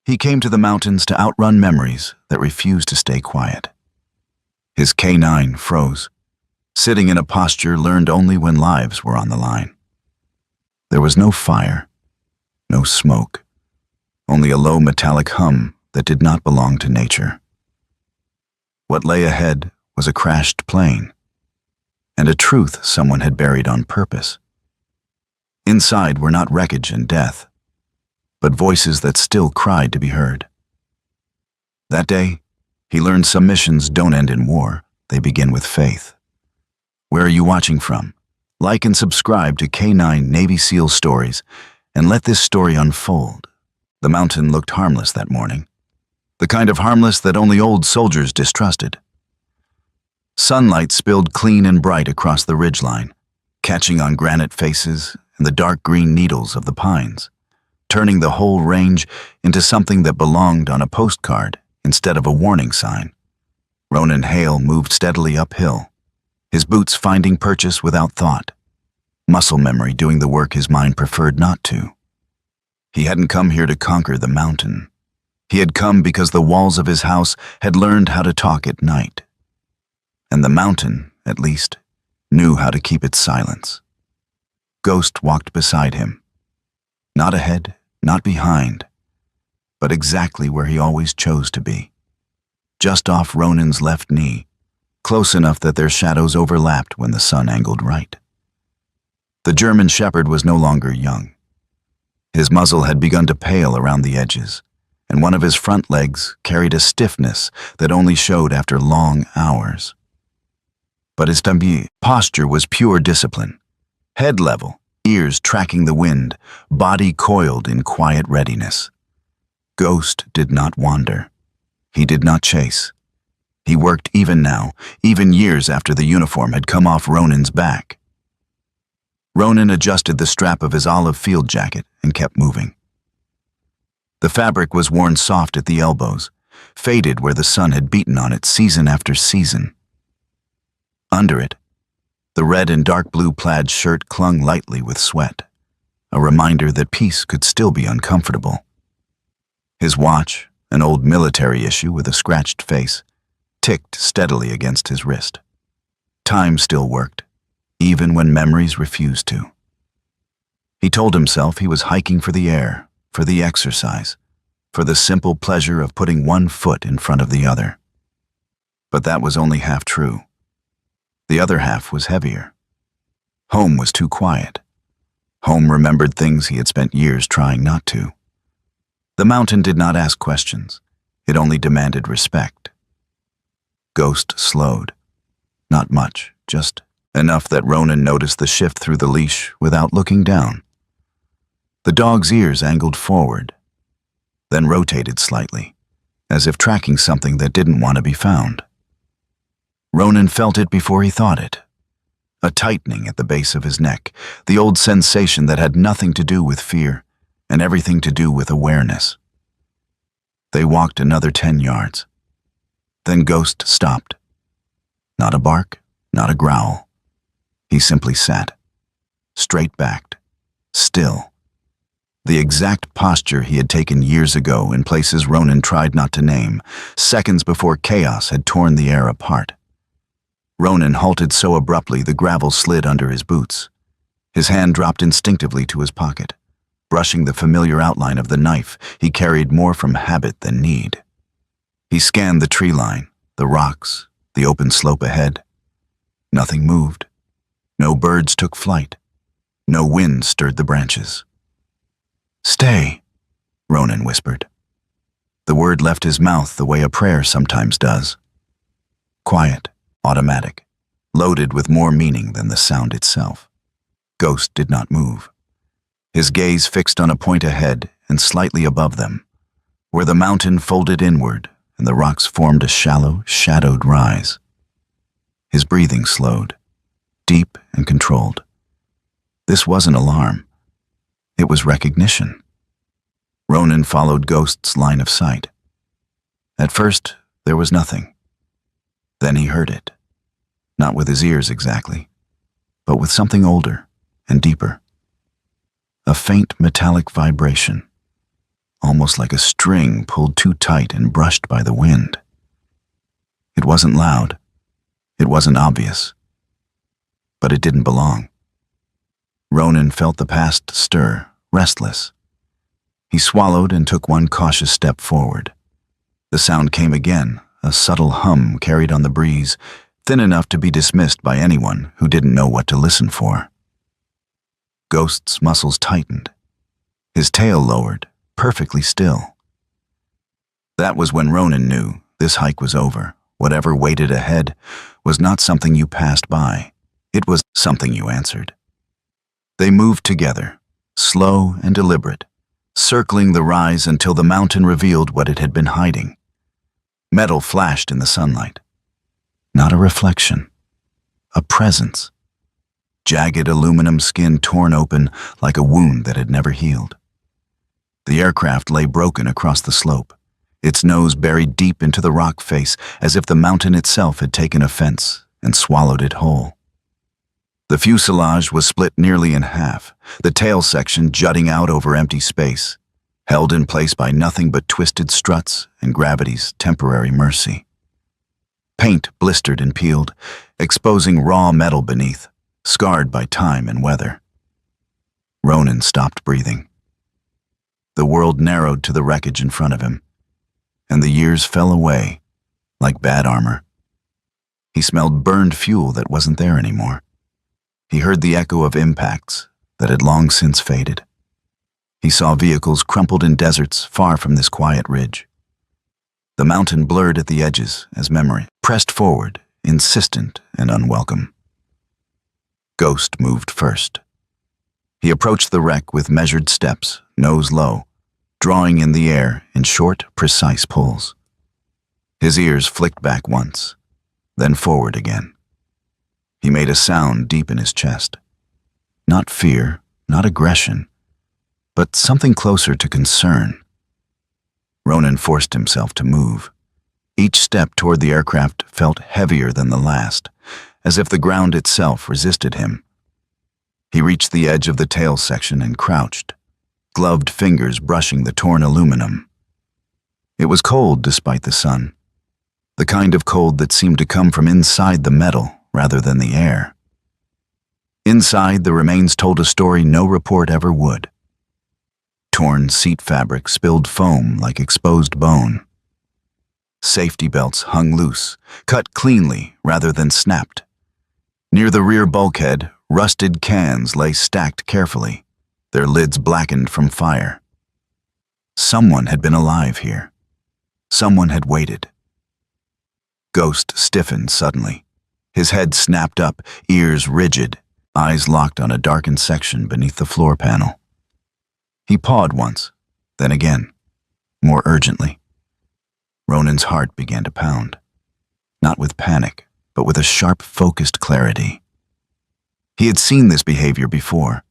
He came to the mountains to outrun memories that refused to stay quiet. His canine froze, sitting in a posture learned only when lives were on the line. There was no fire, no smoke, only a low metallic hum that did not belong to nature. What lay ahead was a crashed plane, and a truth someone had buried on purpose. Inside were not wreckage and death, but voices that still cried to be heard. That day, he learned some missions don't end in war, they begin with faith. Where are you watching from? Like and subscribe to K9 Navy SEAL Stories and let this story unfold. The mountain looked harmless that morning, the kind of harmless that only old soldiers distrusted. Sunlight spilled clean and bright across the ridgeline, catching on granite faces and the dark green needles of the pines, turning the whole range into something that belonged on a postcard instead of a warning sign. Ronan Hale moved steadily uphill, his boots finding purchase without thought, muscle memory doing the work his mind preferred not to. He hadn't come here to conquer the mountain. He had come because the walls of his house had learned how to talk at night. And the mountain, at least, knew how to keep its silence. Ghost walked beside him. Not ahead, not behind, but exactly where he always chose to be. Just off Ronan's left knee, close enough that their shadows overlapped when the sun angled right. The German shepherd was no longer young. His muzzle had begun to pale around the edges, and one of his front legs carried a stiffness that only showed after long hours. But his posture was pure discipline, head level, ears tracking the wind, body coiled in quiet readiness. Ghost did not wander. He did not chase. He worked even now, even years after the uniform had come off Ronan's back. Ronan adjusted the strap of his olive field jacket and kept moving. The fabric was worn soft at the elbows, faded where the sun had beaten on it season after season. Under it, the red and dark blue plaid shirt clung lightly with sweat, a reminder that peace could still be uncomfortable. His watch, an old military issue with a scratched face, ticked steadily against his wrist. Time still worked, even when memories refused to. He told himself he was hiking for the air, for the exercise, for the simple pleasure of putting one foot in front of the other. But that was only half true. The other half was heavier. Home was too quiet. Home remembered things he had spent years trying not to. The mountain did not ask questions. It only demanded respect. Ghost slowed. Not much, just enough that Ronan noticed the shift through the leash without looking down. The dog's ears angled forward, then rotated slightly, as if tracking something that didn't want to be found. Ronan felt it before he thought it. A tightening at the base of his neck, the old sensation that had nothing to do with fear and everything to do with awareness. They walked another 10 yards. Then Ghost stopped. Not a bark, not a growl. He simply sat, straight-backed, still. The exact posture he had taken years ago in places Ronan tried not to name, seconds before chaos had torn the air apart. Ronan halted so abruptly the gravel slid under his boots. His hand dropped instinctively to his pocket, brushing the familiar outline of the knife he carried more from habit than need. He scanned the tree line, the rocks, the open slope ahead. Nothing moved. No birds took flight. No wind stirred the branches. "Stay," Ronan whispered. The word left his mouth the way a prayer sometimes does. Quiet, automatic, loaded with more meaning than the sound itself. Ghost did not move. His gaze fixed on a point ahead and slightly above them, where the mountain folded inward and the rocks formed a shallow, shadowed rise. His breathing slowed, deep and controlled. This wasn't alarm. It was recognition. Ronan followed Ghost's line of sight. At first, there was nothing. Then he heard it. Not with his ears exactly, but with something older and deeper. A faint metallic vibration, almost like a string pulled too tight and brushed by the wind. It wasn't loud. It wasn't obvious. But it didn't belong. Ronan felt the past stir, restless. He swallowed and took one cautious step forward. The sound came again, a subtle hum carried on the breeze, thin enough to be dismissed by anyone who didn't know what to listen for. Ghost's muscles tightened. His tail lowered, perfectly still. That was when Ronan knew this hike was over. Whatever waited ahead was not something you passed by. It was something you answered. They moved together, slow and deliberate, circling the rise until the mountain revealed what it had been hiding. Metal flashed in the sunlight. Not a reflection, a presence. Jagged aluminum skin torn open like a wound that had never healed. The aircraft lay broken across the slope, its nose buried deep into the rock face as if the mountain itself had taken offense and swallowed it whole. The fuselage was split nearly in half, the tail section jutting out over empty space, held in place by nothing but twisted struts and gravity's temporary mercy. Paint blistered and peeled, exposing raw metal beneath, scarred by time and weather. Ronan stopped breathing. The world narrowed to the wreckage in front of him, and the years fell away like bad armor. He smelled burned fuel that wasn't there anymore. He heard the echo of impacts that had long since faded. He saw vehicles crumpled in deserts far from this quiet ridge. The mountain blurred at the edges as memory pressed forward, insistent and unwelcome. Ghost moved first. He approached the wreck with measured steps, nose low, drawing in the air in short, precise pulls. His ears flicked back once, then forward again. He made a sound deep in his chest. Not fear, not aggression, but something closer to concern. Ronan forced himself to move. Each step toward the aircraft felt heavier than the last, as if the ground itself resisted him. He reached the edge of the tail section and crouched, gloved fingers brushing the torn aluminum. It was cold despite the sun, the kind of cold that seemed to come from inside the metal rather than the air. Inside, the remains told a story no report ever would. Torn seat fabric spilled foam like exposed bone. Safety belts hung loose, cut cleanly rather than snapped. Near the rear bulkhead, rusted cans lay stacked carefully, their lids blackened from fire. Someone had been alive here. Someone had waited. Ghost stiffened suddenly. His head snapped up, ears rigid, eyes locked on a darkened section beneath the floor panel. He pawed once, then again, more urgently. Ronan's heart began to pound, not with panic, but with a sharp, focused clarity. He had seen this behavior before,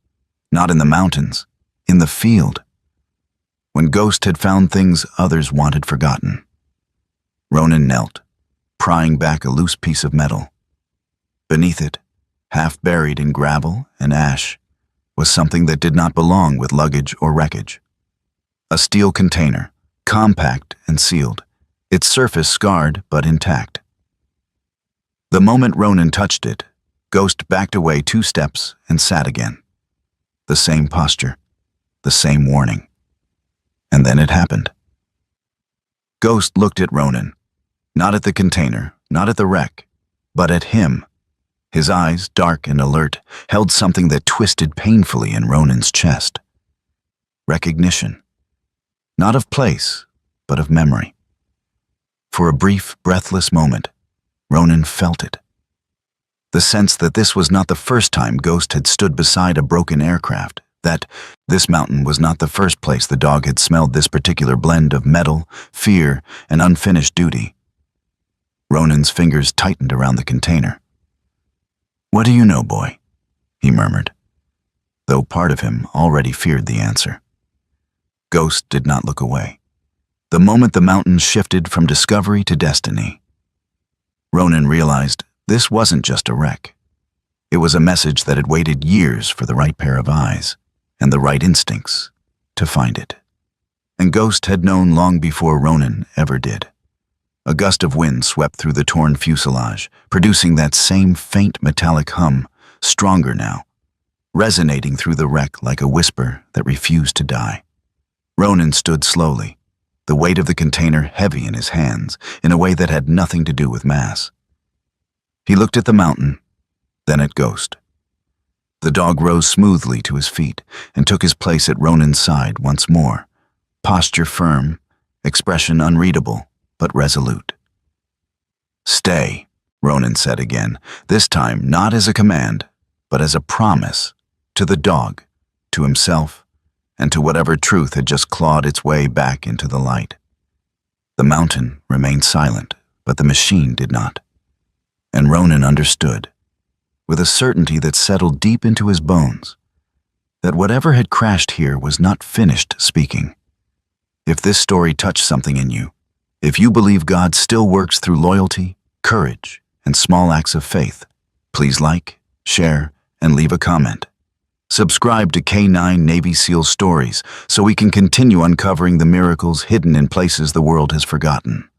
not in the mountains, in the field, when Ghost had found things others wanted forgotten. Ronan knelt, prying back a loose piece of metal. Beneath it, half buried in gravel and ash, was something that did not belong with luggage or wreckage. A steel container, compact and sealed, its surface scarred but intact. The moment Ronan touched it, Ghost backed away 2 steps and sat again. The same posture, the same warning. And then it happened. Ghost looked at Ronan, not at the container, not at the wreck, but at him. His eyes, dark and alert, held something that twisted painfully in Ronan's chest. Recognition. Not of place, but of memory. For a brief, breathless moment, Ronan felt it. The sense that this was not the first time Ghost had stood beside a broken aircraft, that this mountain was not the first place the dog had smelled this particular blend of metal, fear, and unfinished duty. Ronan's fingers tightened around the container. "What do you know, boy?" he murmured, though part of him already feared the answer. Ghost did not look away. The moment the mountains shifted from discovery to destiny, Ronan realized this wasn't just a wreck. It was a message that had waited years for the right pair of eyes and the right instincts to find it. And Ghost had known long before Ronan ever did. A gust of wind swept through the torn fuselage, producing that same faint metallic hum, stronger now, resonating through the wreck like a whisper that refused to die. Ronan stood slowly, the weight of the container heavy in his hands in a way that had nothing to do with mass. He looked at the mountain, then at Ghost. The dog rose smoothly to his feet and took his place at Ronan's side once more, posture firm, expression unreadable, but resolute. "Stay," Ronan said again, this time not as a command, but as a promise, to the dog, to himself, and to whatever truth had just clawed its way back into the light. The mountain remained silent, but the machine did not. And Ronan understood, with a certainty that settled deep into his bones, that whatever had crashed here was not finished speaking. If this story touched something in you, if you believe God still works through loyalty, courage, and small acts of faith, please like, share, and leave a comment. Subscribe to K9 Navy SEAL Stories so we can continue uncovering the miracles hidden in places the world has forgotten.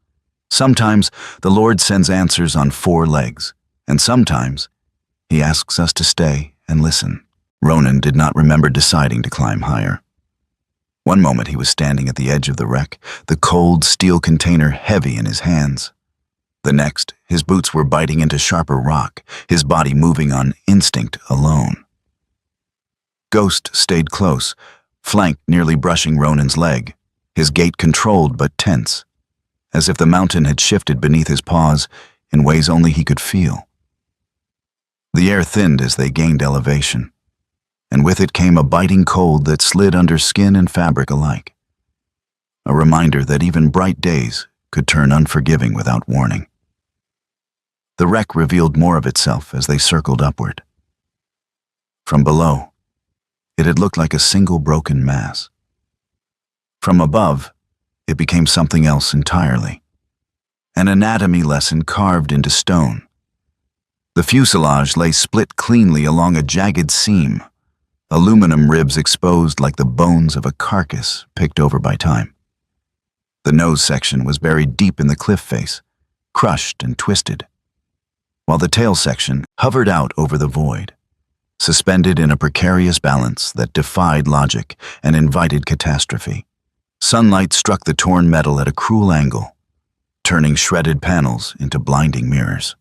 Sometimes the Lord sends answers on 4 legs, and sometimes He asks us to stay and listen. Ronan did not remember deciding to climb higher. One moment he was standing at the edge of the wreck, the cold steel container heavy in his hands. The next, his boots were biting into sharper rock, his body moving on instinct alone. Ghost stayed close, flanked nearly brushing Ronan's leg, his gait controlled but tense, as if the mountain had shifted beneath his paws in ways only he could feel. The air thinned as they gained elevation, and with it came a biting cold that slid under skin and fabric alike. A reminder that even bright days could turn unforgiving without warning. The wreck revealed more of itself as they circled upward. From below, it had looked like a single broken mass. From above, it became something else entirely. An anatomy lesson carved into stone. The fuselage lay split cleanly along a jagged seam, aluminum ribs exposed like the bones of a carcass picked over by time. The nose section was buried deep in the cliff face, crushed and twisted, while the tail section hovered out over the void, suspended in a precarious balance that defied logic and invited catastrophe. Sunlight struck the torn metal at a cruel angle, turning shredded panels into blinding mirrors.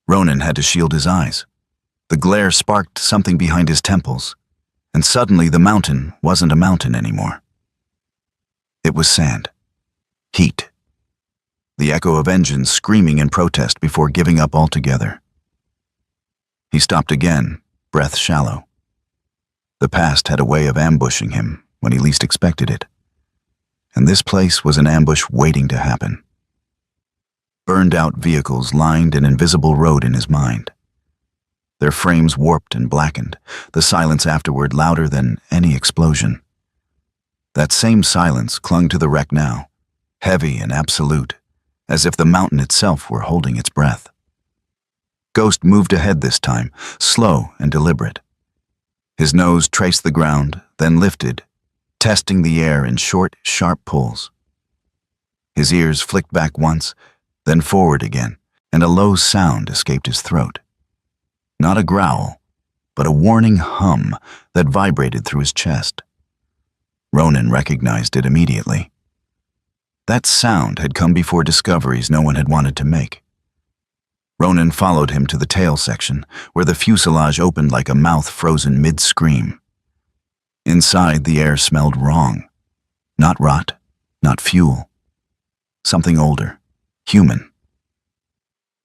Ronan had to shield his eyes. The glare sparked something behind his temples, and suddenly the mountain wasn't a mountain anymore. It was sand. Heat. The echo of engines screaming in protest before giving up altogether. He stopped again, breath shallow. The past had a way of ambushing him when he least expected it, and this place was an ambush waiting to happen. Burned-out vehicles lined an invisible road in his mind. Their frames warped and blackened, the silence afterward louder than any explosion. That same silence clung to the wreck now, heavy and absolute, as if the mountain itself were holding its breath. Ghost moved ahead this time, slow and deliberate. His nose traced the ground, then lifted, testing the air in short, sharp pulls. His ears flicked back once, then forward again, and a low sound escaped his throat. Not a growl, but a warning hum that vibrated through his chest. Ronan recognized it immediately. That sound had come before discoveries no one had wanted to make. Ronan followed him to the tail section, where the fuselage opened like a mouth frozen mid-scream. Inside, the air smelled wrong. Not rot, not fuel. Something older, human.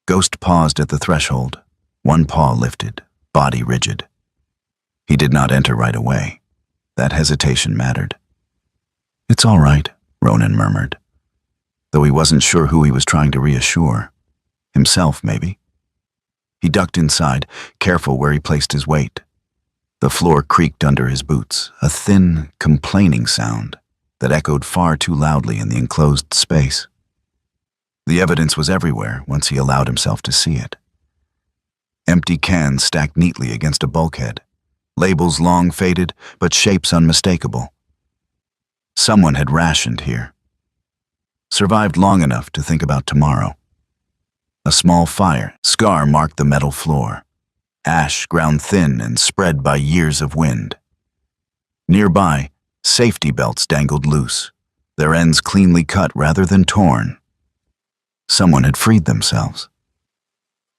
Ghost paused at the threshold, one paw lifted, body rigid. He did not enter right away. That hesitation mattered. "It's all right," Ronan murmured, though he wasn't sure who he was trying to reassure. Himself, maybe. He ducked inside, careful where he placed his weight. The floor creaked under his boots, a thin, complaining sound that echoed far too loudly in the enclosed space. The evidence was everywhere once he allowed himself to see it. Empty cans stacked neatly against a bulkhead, labels long faded, but shapes unmistakable. Someone had rationed here, survived long enough to think about tomorrow. A small fire scar marked the metal floor, ash ground thin and spread by years of wind. Nearby, safety belts dangled loose, their ends cleanly cut rather than torn. Someone had freed themselves.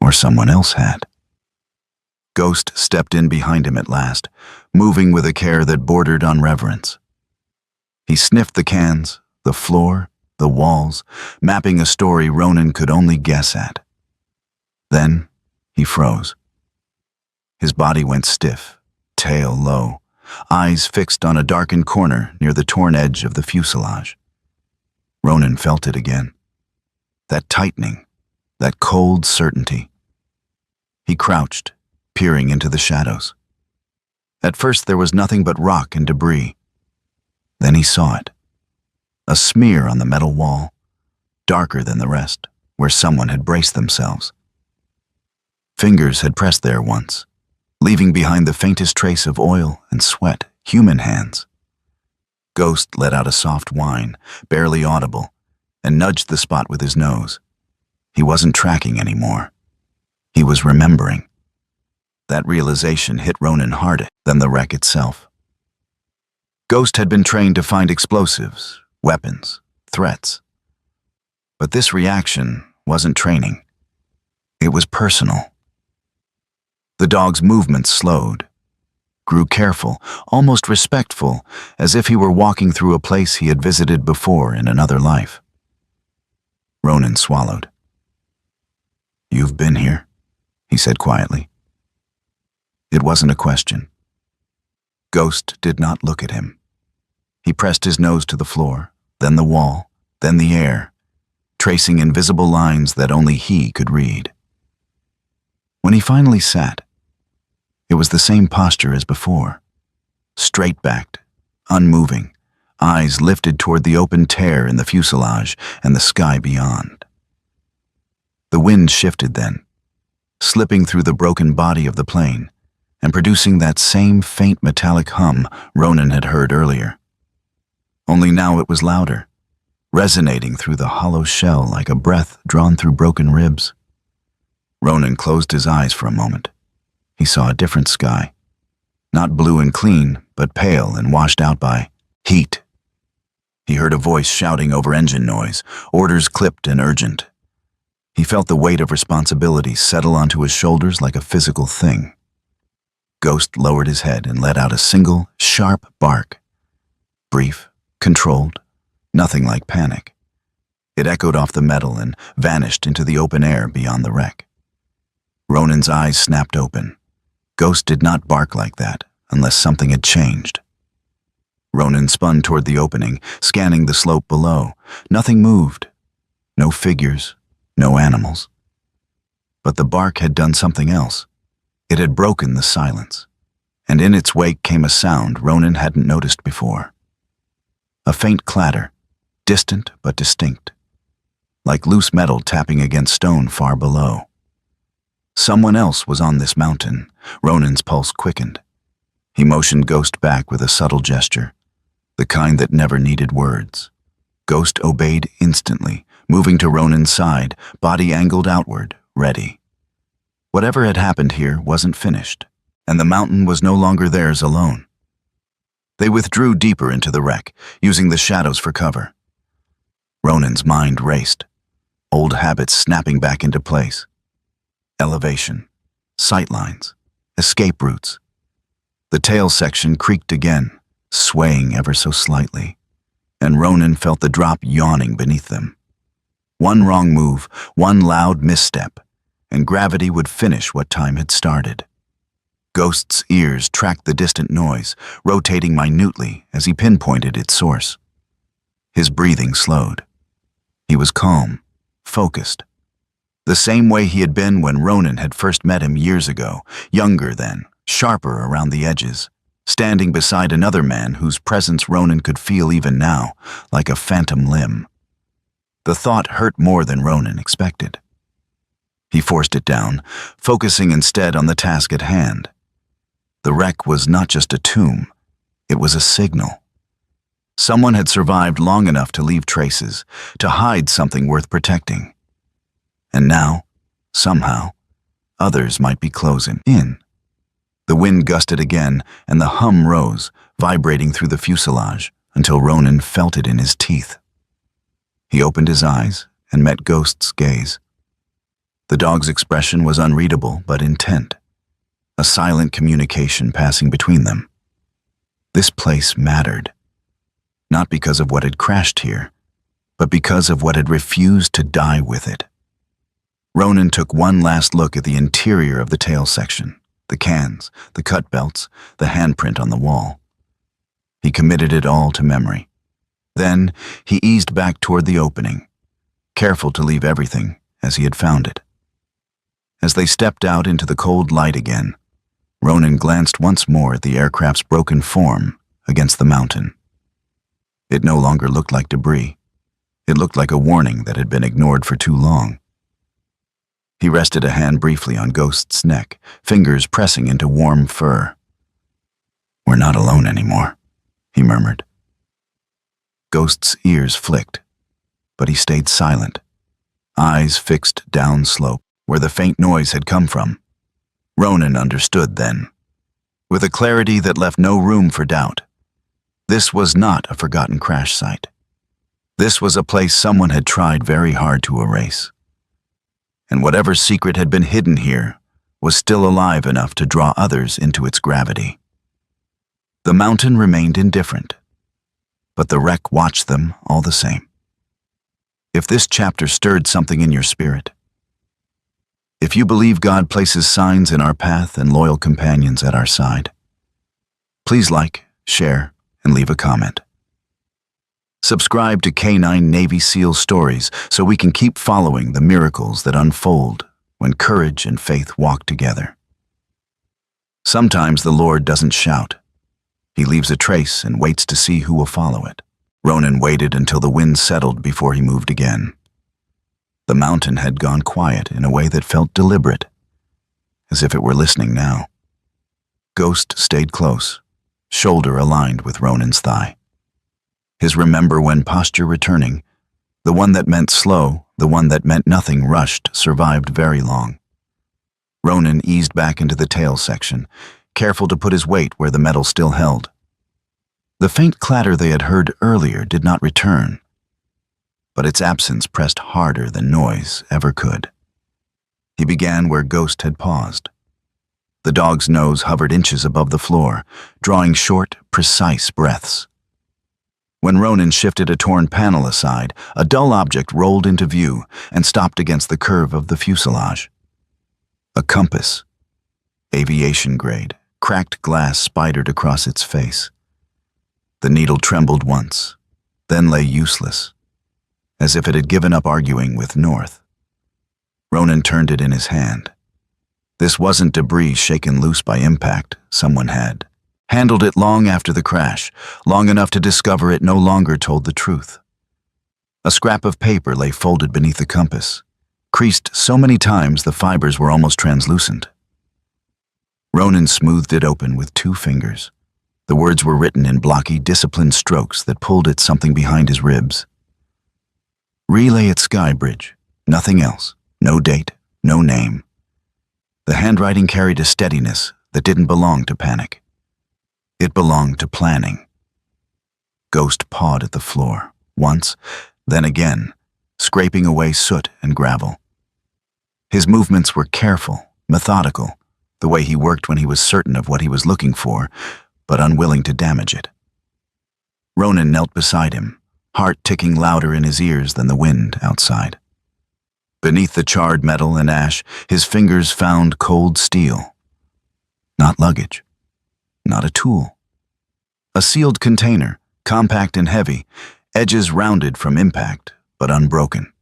Or someone else had. Ghost stepped in behind him at last, moving with a care that bordered on reverence. He sniffed the cans, the floor, the walls, mapping a story Ronan could only guess at. Then he froze. His body went stiff, tail low, eyes fixed on a darkened corner near the torn edge of the fuselage. Ronan felt it again. That tightening, that cold certainty. He crouched, peering into the shadows. At first there was nothing but rock and debris. Then he saw it. A smear on the metal wall, darker than the rest, where someone had braced themselves. Fingers had pressed there once, leaving behind the faintest trace of oil and sweat, human hands. Ghost let out a soft whine, barely audible, and nudged the spot with his nose. He wasn't tracking anymore. He was remembering. That realization hit Ronan harder than the wreck itself. Ghost had been trained to find explosives, weapons, threats. But this reaction wasn't training. It was personal. The dog's movements slowed, grew careful, almost respectful, as if he were walking through a place he had visited before in another life. Ronan swallowed. "You've been here," he said quietly. It wasn't a question. Ghost did not look at him. He pressed his nose to the floor, then the wall, then the air, tracing invisible lines that only he could read. When he finally sat, it was the same posture as before, straight-backed, unmoving, eyes lifted toward the open tear in the fuselage and the sky beyond. The wind shifted then, slipping through the broken body of the plane and producing that same faint metallic hum Ronan had heard earlier. Only now it was louder, resonating through the hollow shell like a breath drawn through broken ribs. Ronan closed his eyes for a moment. He saw a different sky. Not blue and clean, but pale and washed out by heat. He heard a voice shouting over engine noise, orders clipped and urgent. He felt the weight of responsibility settle onto his shoulders like a physical thing. Ghost lowered his head and let out a single, sharp bark. Brief, controlled, nothing like panic. It echoed off the metal and vanished into the open air beyond the wreck. Ronan's eyes snapped open. Ghost did not bark like that unless something had changed. Ronan spun toward the opening, scanning the slope below. Nothing moved. No figures, no animals. But the bark had done something else. It had broken the silence, and in its wake came a sound Ronan hadn't noticed before. A faint clatter, distant but distinct, like loose metal tapping against stone far below. Someone else was on this mountain. Ronan's pulse quickened. He motioned Ghost back with a subtle gesture, the kind that never needed words. Ghost obeyed instantly, moving to Ronan's side, body angled outward, ready. Whatever had happened here wasn't finished, and the mountain was no longer theirs alone. They withdrew deeper into the wreck, using the shadows for cover. Ronan's mind raced, old habits snapping back into place. Elevation, sight lines, escape routes. The tail section creaked again, swaying ever so slightly, and Ronan felt the drop yawning beneath them. One wrong move, one loud misstep, and gravity would finish what time had started. Ghost's ears tracked the distant noise, rotating minutely as he pinpointed its source. His breathing slowed. He was calm, focused. The same way he had been when Ronan had first met him years ago, younger then, sharper around the edges, standing beside another man whose presence Ronan could feel even now, like a phantom limb. The thought hurt more than Ronan expected. He forced it down, focusing instead on the task at hand. The wreck was not just a tomb, it was a signal. Someone had survived long enough to leave traces, to hide something worth protecting. And now, somehow, others might be closing in. The wind gusted again, and the hum rose, vibrating through the fuselage, until Ronan felt it in his teeth. He opened his eyes and met Ghost's gaze. The dog's expression was unreadable but intent, a silent communication passing between them. This place mattered, not because of what had crashed here, but because of what had refused to die with it. Ronan took one last look at the interior of the tail section, the cans, the cut belts, the handprint on the wall. He committed it all to memory. Then he eased back toward the opening, careful to leave everything as he had found it. As they stepped out into the cold light again, Ronan glanced once more at the aircraft's broken form against the mountain. It no longer looked like debris. It looked like a warning that had been ignored for too long. He rested a hand briefly on Ghost's neck, fingers pressing into warm fur. "We're not alone anymore," he murmured. Ghost's ears flicked, but he stayed silent, eyes fixed downslope, where the faint noise had come from. Ronan understood then, with a clarity that left no room for doubt. This was not a forgotten crash site. This was a place someone had tried very hard to erase. And whatever secret had been hidden here was still alive enough to draw others into its gravity. The mountain remained indifferent, but the wreck watched them all the same. If this chapter stirred something in your spirit, if you believe God places signs in our path and loyal companions at our side, please like, share, and leave a comment. Subscribe to K9 Navy SEAL Stories so we can keep following the miracles that unfold when courage and faith walk together. Sometimes the Lord doesn't shout. He leaves a trace and waits to see who will follow it. Ronan waited until the wind settled before he moved again. The mountain had gone quiet in a way that felt deliberate, as if it were listening now. Ghost stayed close, shoulder aligned with Ronan's thigh. His remember when posture returning, the one that meant slow, the one that meant nothing rushed, survived very long. Ronan eased back into the tail section, careful to put his weight where the metal still held. The faint clatter they had heard earlier did not return, but its absence pressed harder than noise ever could. He began where Ghost had paused. The dog's nose hovered inches above the floor, drawing short, precise breaths. When Ronan shifted a torn panel aside, a dull object rolled into view and stopped against the curve of the fuselage. A compass, aviation grade, cracked glass spidered across its face. The needle trembled once, then lay useless, as if it had given up arguing with north. Ronan turned it in his hand. This wasn't debris shaken loose by impact. Someone had handled it long after the crash, long enough to discover it no longer told the truth. A scrap of paper lay folded beneath the compass, creased so many times the fibers were almost translucent. Ronan smoothed it open with 2 fingers. The words were written in blocky, disciplined strokes that pulled at something behind his ribs. Relay at Skybridge, nothing else, no date, no name. The handwriting carried a steadiness that didn't belong to panic. It belonged to planning. Ghost pawed at the floor, once, then again, scraping away soot and gravel. His movements were careful, methodical, the way he worked when he was certain of what he was looking for, but unwilling to damage it. Ronan knelt beside him, heart ticking louder in his ears than the wind outside. Beneath the charred metal and ash, his fingers found cold steel. Not luggage. Not a tool. A sealed container, compact and heavy, edges rounded from impact, but unbroken.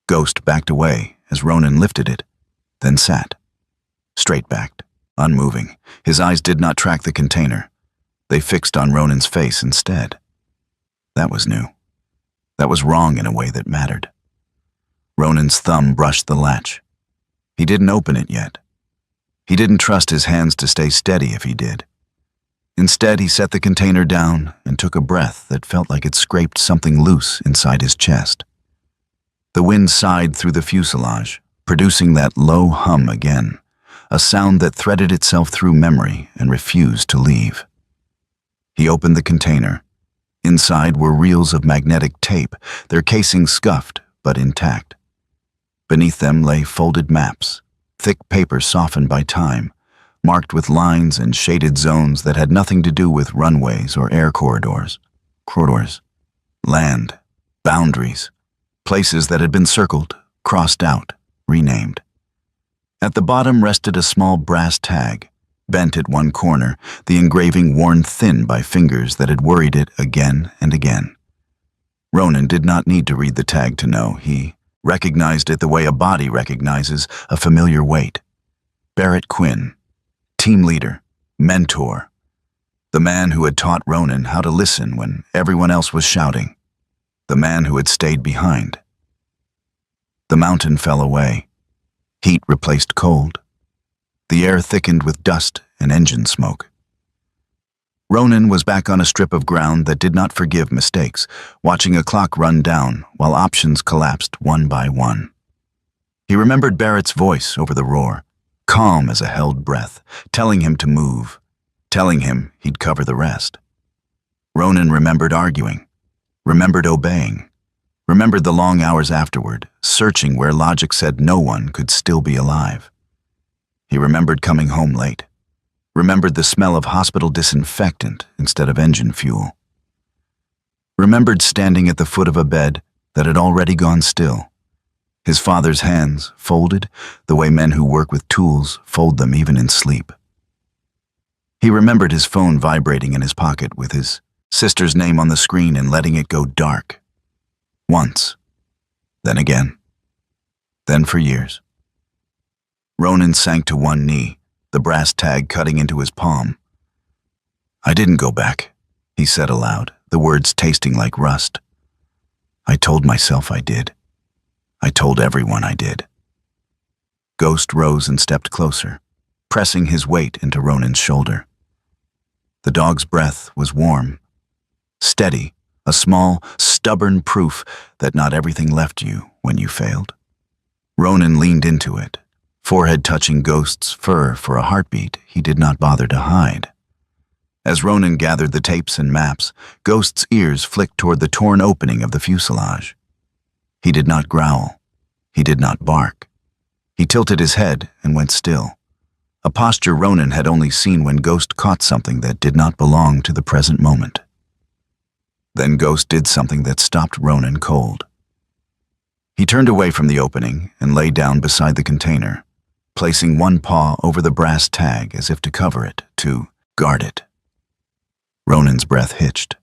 Ghost backed away as Ronan lifted it, then sat, straight-backed, unmoving. His eyes did not track the container. They fixed on Ronan's face instead. That was new. That was wrong in a way that mattered. Ronan's thumb brushed the latch. He didn't open it yet. He didn't trust his hands to stay steady if he did. Instead, he set the container down and took a breath that felt like it scraped something loose inside his chest. The wind sighed through the fuselage, producing that low hum again, a sound that threaded itself through memory and refused to leave. He opened the container. Inside were reels of magnetic tape, their casing scuffed but intact. Beneath them lay folded maps, thick paper softened by time, marked with lines and shaded zones that had nothing to do with runways or air corridors. Land, boundaries, places that had been circled, crossed out, renamed. At the bottom rested a small brass tag, bent at one corner, the engraving worn thin by fingers that had worried it again and again. Ronan did not need to read the tag to know. He recognized it the way a body recognizes a familiar weight. Barrett Quinn, team leader, mentor, the man who had taught Ronan how to listen when everyone else was shouting, the man who had stayed behind. The mountain fell away. Heat replaced cold. The air thickened with dust and engine smoke. Ronan was back on a strip of ground that did not forgive mistakes, watching a clock run down while options collapsed one by one. He remembered Barrett's voice over the roar, calm as a held breath, telling him to move, telling him he'd cover the rest. Ronan remembered arguing, remembered obeying, remembered the long hours afterward, searching where logic said no one could still be alive. He remembered coming home late, remembered the smell of hospital disinfectant instead of engine fuel, remembered standing at the foot of a bed that had already gone still, his father's hands folded the way men who work with tools fold them even in sleep. He remembered his phone vibrating in his pocket with his sister's name on the screen and letting it go dark. Once, then again, then for years. Ronan sank to one knee, the brass tag cutting into his palm. "I didn't go back," he said aloud, the words tasting like rust. "I told myself I did. I told everyone I did." Ghost rose and stepped closer, pressing his weight into Ronan's shoulder. The dog's breath was warm, steady, a small, stubborn proof that not everything left you when you failed. Ronan leaned into it, forehead touching Ghost's fur for a heartbeat he did not bother to hide. As Ronan gathered the tapes and maps, Ghost's ears flicked toward the torn opening of the fuselage. He did not growl. He did not bark. He tilted his head and went still, a posture Ronan had only seen when Ghost caught something that did not belong to the present moment. Then Ghost did something that stopped Ronan cold. He turned away from the opening and lay down beside the container, placing one paw over the brass tag as if to cover it, to guard it. Ronan's breath hitched.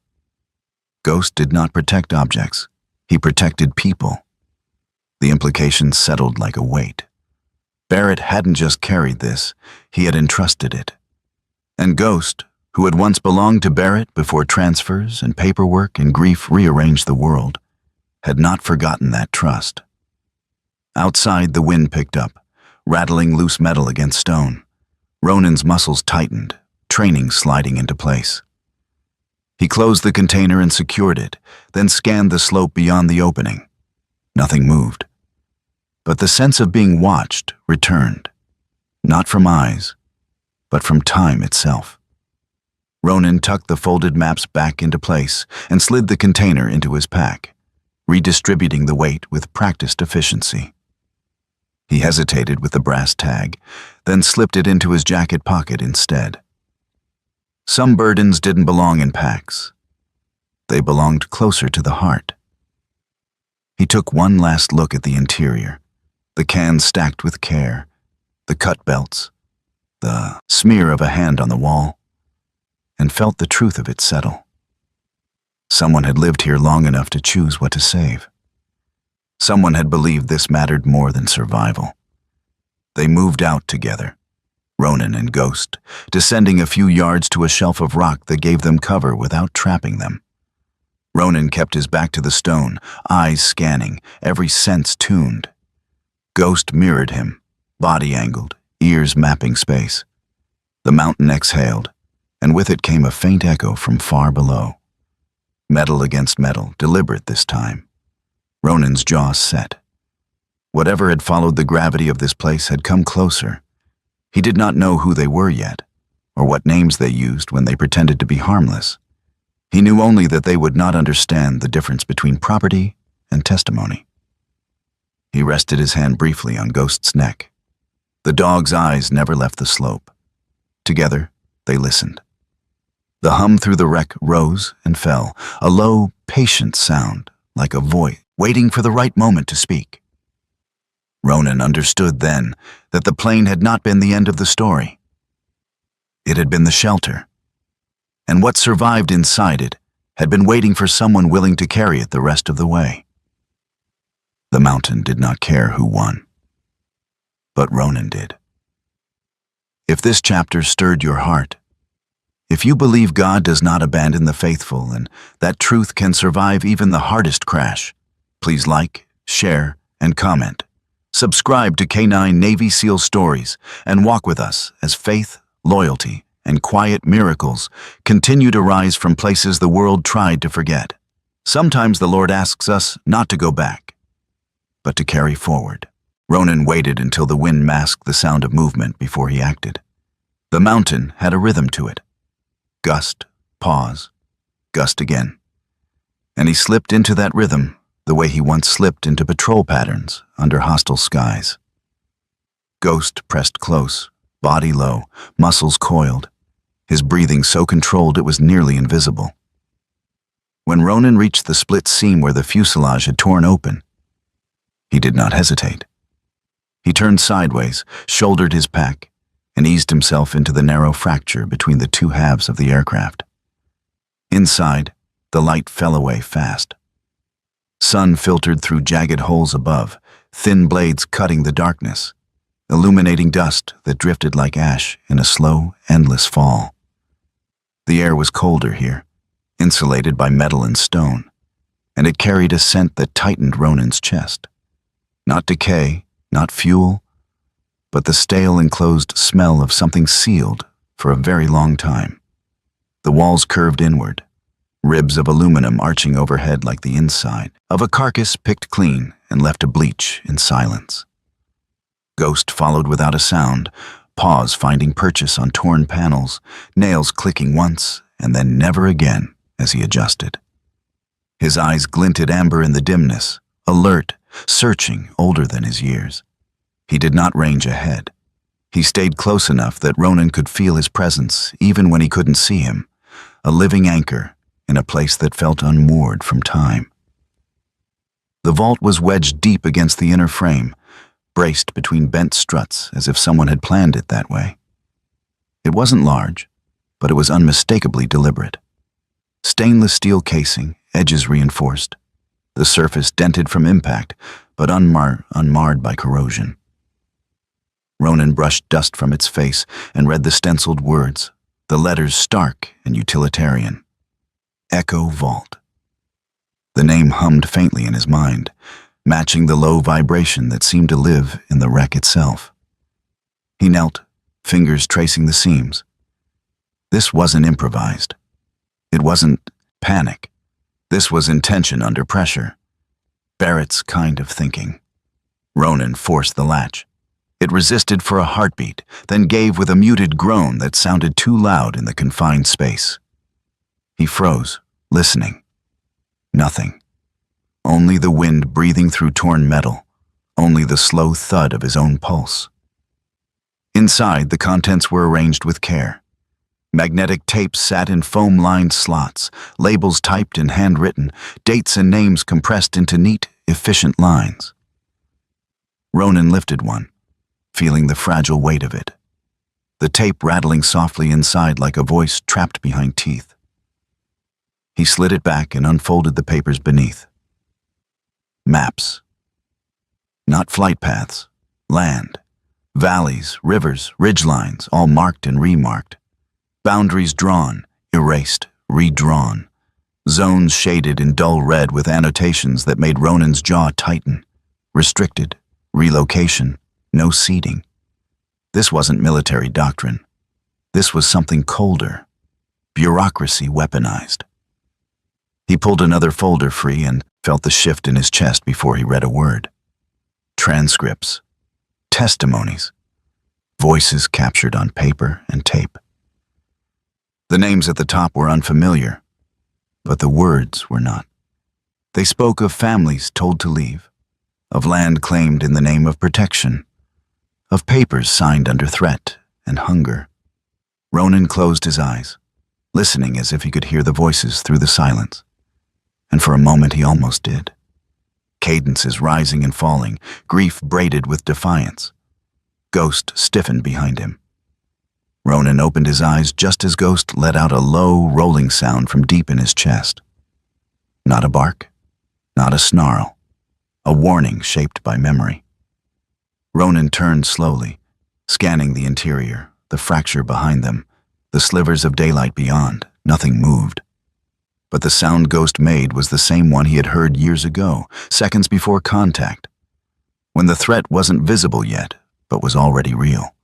Ghost did not protect objects. He protected people. The implications settled like a weight. Barrett hadn't just carried this, he had entrusted it. And Ghost, who had once belonged to Barrett before transfers and paperwork and grief rearranged the world, had not forgotten that trust. Outside, the wind picked up, rattling loose metal against stone. Ronan's muscles tightened, training sliding into place. He closed the container and secured it, then scanned the slope beyond the opening. Nothing moved. But the sense of being watched returned, not from eyes, but from time itself. Ronan tucked the folded maps back into place and slid the container into his pack, redistributing the weight with practiced efficiency. He hesitated with the brass tag, then slipped it into his jacket pocket instead. Some burdens didn't belong in packs. They belonged closer to the heart. He took one last look at the interior, the cans stacked with care, the cut belts, the smear of a hand on the wall, and felt the truth of it settle. Someone had lived here long enough to choose what to save. Someone had believed this mattered more than survival. They moved out together, Ronan and Ghost, descending a few yards to a shelf of rock that gave them cover without trapping them. Ronan kept his back to the stone, eyes scanning, every sense tuned. Ghost mirrored him, body angled, ears mapping space. The mountain exhaled, and with it came a faint echo from far below. Metal against metal, deliberate this time. Ronan's jaw set. Whatever had followed the gravity of this place had come closer. He did not know who they were yet, or what names they used when they pretended to be harmless. He knew only that they would not understand the difference between property and testimony. He rested his hand briefly on Ghost's neck. The dog's eyes never left the slope. Together, they listened. The hum through the wreck rose and fell, a low, patient sound, like a voice waiting for the right moment to speak. Ronan understood then that the plane had not been the end of the story. It had been the shelter, and what survived inside it had been waiting for someone willing to carry it the rest of the way. The mountain did not care who won, but Ronan did. If this chapter stirred your heart, if you believe God does not abandon the faithful and that truth can survive even the hardest crash, please like, share, and comment. Subscribe to K9 Navy SEAL Stories and walk with us as faith, loyalty, and quiet miracles continue to rise from places the world tried to forget. Sometimes the Lord asks us not to go back, but to carry forward. Ronan waited until the wind masked the sound of movement before he acted. The mountain had a rhythm to it. Gust, pause, gust again. And he slipped into that rhythm the way he once slipped into patrol patterns under hostile skies. Ghost pressed close, body low, muscles coiled, his breathing so controlled it was nearly invisible. When Ronan reached the split seam where the fuselage had torn open, he did not hesitate. He turned sideways, shouldered his pack, and eased himself into the narrow fracture between the two halves of the aircraft. Inside, the light fell away fast. Sun filtered through jagged holes above, thin blades cutting the darkness, illuminating dust that drifted like ash in a slow, endless fall. The air was colder here, insulated by metal and stone, and it carried a scent that tightened Ronan's chest. Not decay, not fuel, but the stale enclosed smell of something sealed for a very long time. The walls curved inward, ribs of aluminum arching overhead like the inside of a carcass picked clean and left to bleach in silence. Ghost followed without a sound, paws finding purchase on torn panels, nails clicking once and then never again as he adjusted. His eyes glinted amber in the dimness, alert, searching, older than his years. He did not range ahead. He stayed close enough that Ronan could feel his presence even when he couldn't see him, a living anchor in a place that felt unmoored from time. The vault was wedged deep against the inner frame, braced between bent struts as if someone had planned it that way. It wasn't large, but it was unmistakably deliberate. Stainless steel casing, edges reinforced. The surface dented from impact, but unmarred by corrosion. Ronan brushed dust from its face and read the stenciled words, the letters stark and utilitarian. Echo Vault. The name hummed faintly in his mind, matching the low vibration that seemed to live in the wreck itself. He knelt, fingers tracing the seams. This wasn't improvised. It wasn't panic. This was intention under pressure. Barrett's kind of thinking. Ronan forced the latch. It resisted for a heartbeat, then gave with a muted groan that sounded too loud in the confined space. He froze, listening. Nothing. Only the wind breathing through torn metal, only the slow thud of his own pulse. Inside, the contents were arranged with care. Magnetic tapes sat in foam-lined slots, labels typed and handwritten, dates and names compressed into neat, efficient lines. Ronan lifted one, feeling the fragile weight of it, the tape rattling softly inside like a voice trapped behind teeth. He slid it back and unfolded the papers beneath. Maps. Not flight paths, land, valleys, rivers, ridgelines, all marked and remarked. Boundaries drawn, erased, redrawn. Zones shaded in dull red with annotations that made Ronan's jaw tighten. Restricted, relocation, no seeding. This wasn't military doctrine. This was something colder, bureaucracy weaponized. He pulled another folder free and felt the shift in his chest before he read a word. Transcripts, testimonies, voices captured on paper and tape. The names at the top were unfamiliar, but the words were not. They spoke of families told to leave, of land claimed in the name of protection, of papers signed under threat and hunger. Ronan closed his eyes, listening as if he could hear the voices through the silence. And for a moment he almost did. Cadences rising and falling, grief braided with defiance. Ghost stiffened behind him. Ronan opened his eyes just as Ghost let out a low, rolling sound from deep in his chest. Not a bark, not a snarl, a warning shaped by memory. Ronan turned slowly, scanning the interior, the fracture behind them, the slivers of daylight beyond. Nothing moved. But the sound Ghost made was the same one he had heard years ago, seconds before contact, when the threat wasn't visible yet, but was already real.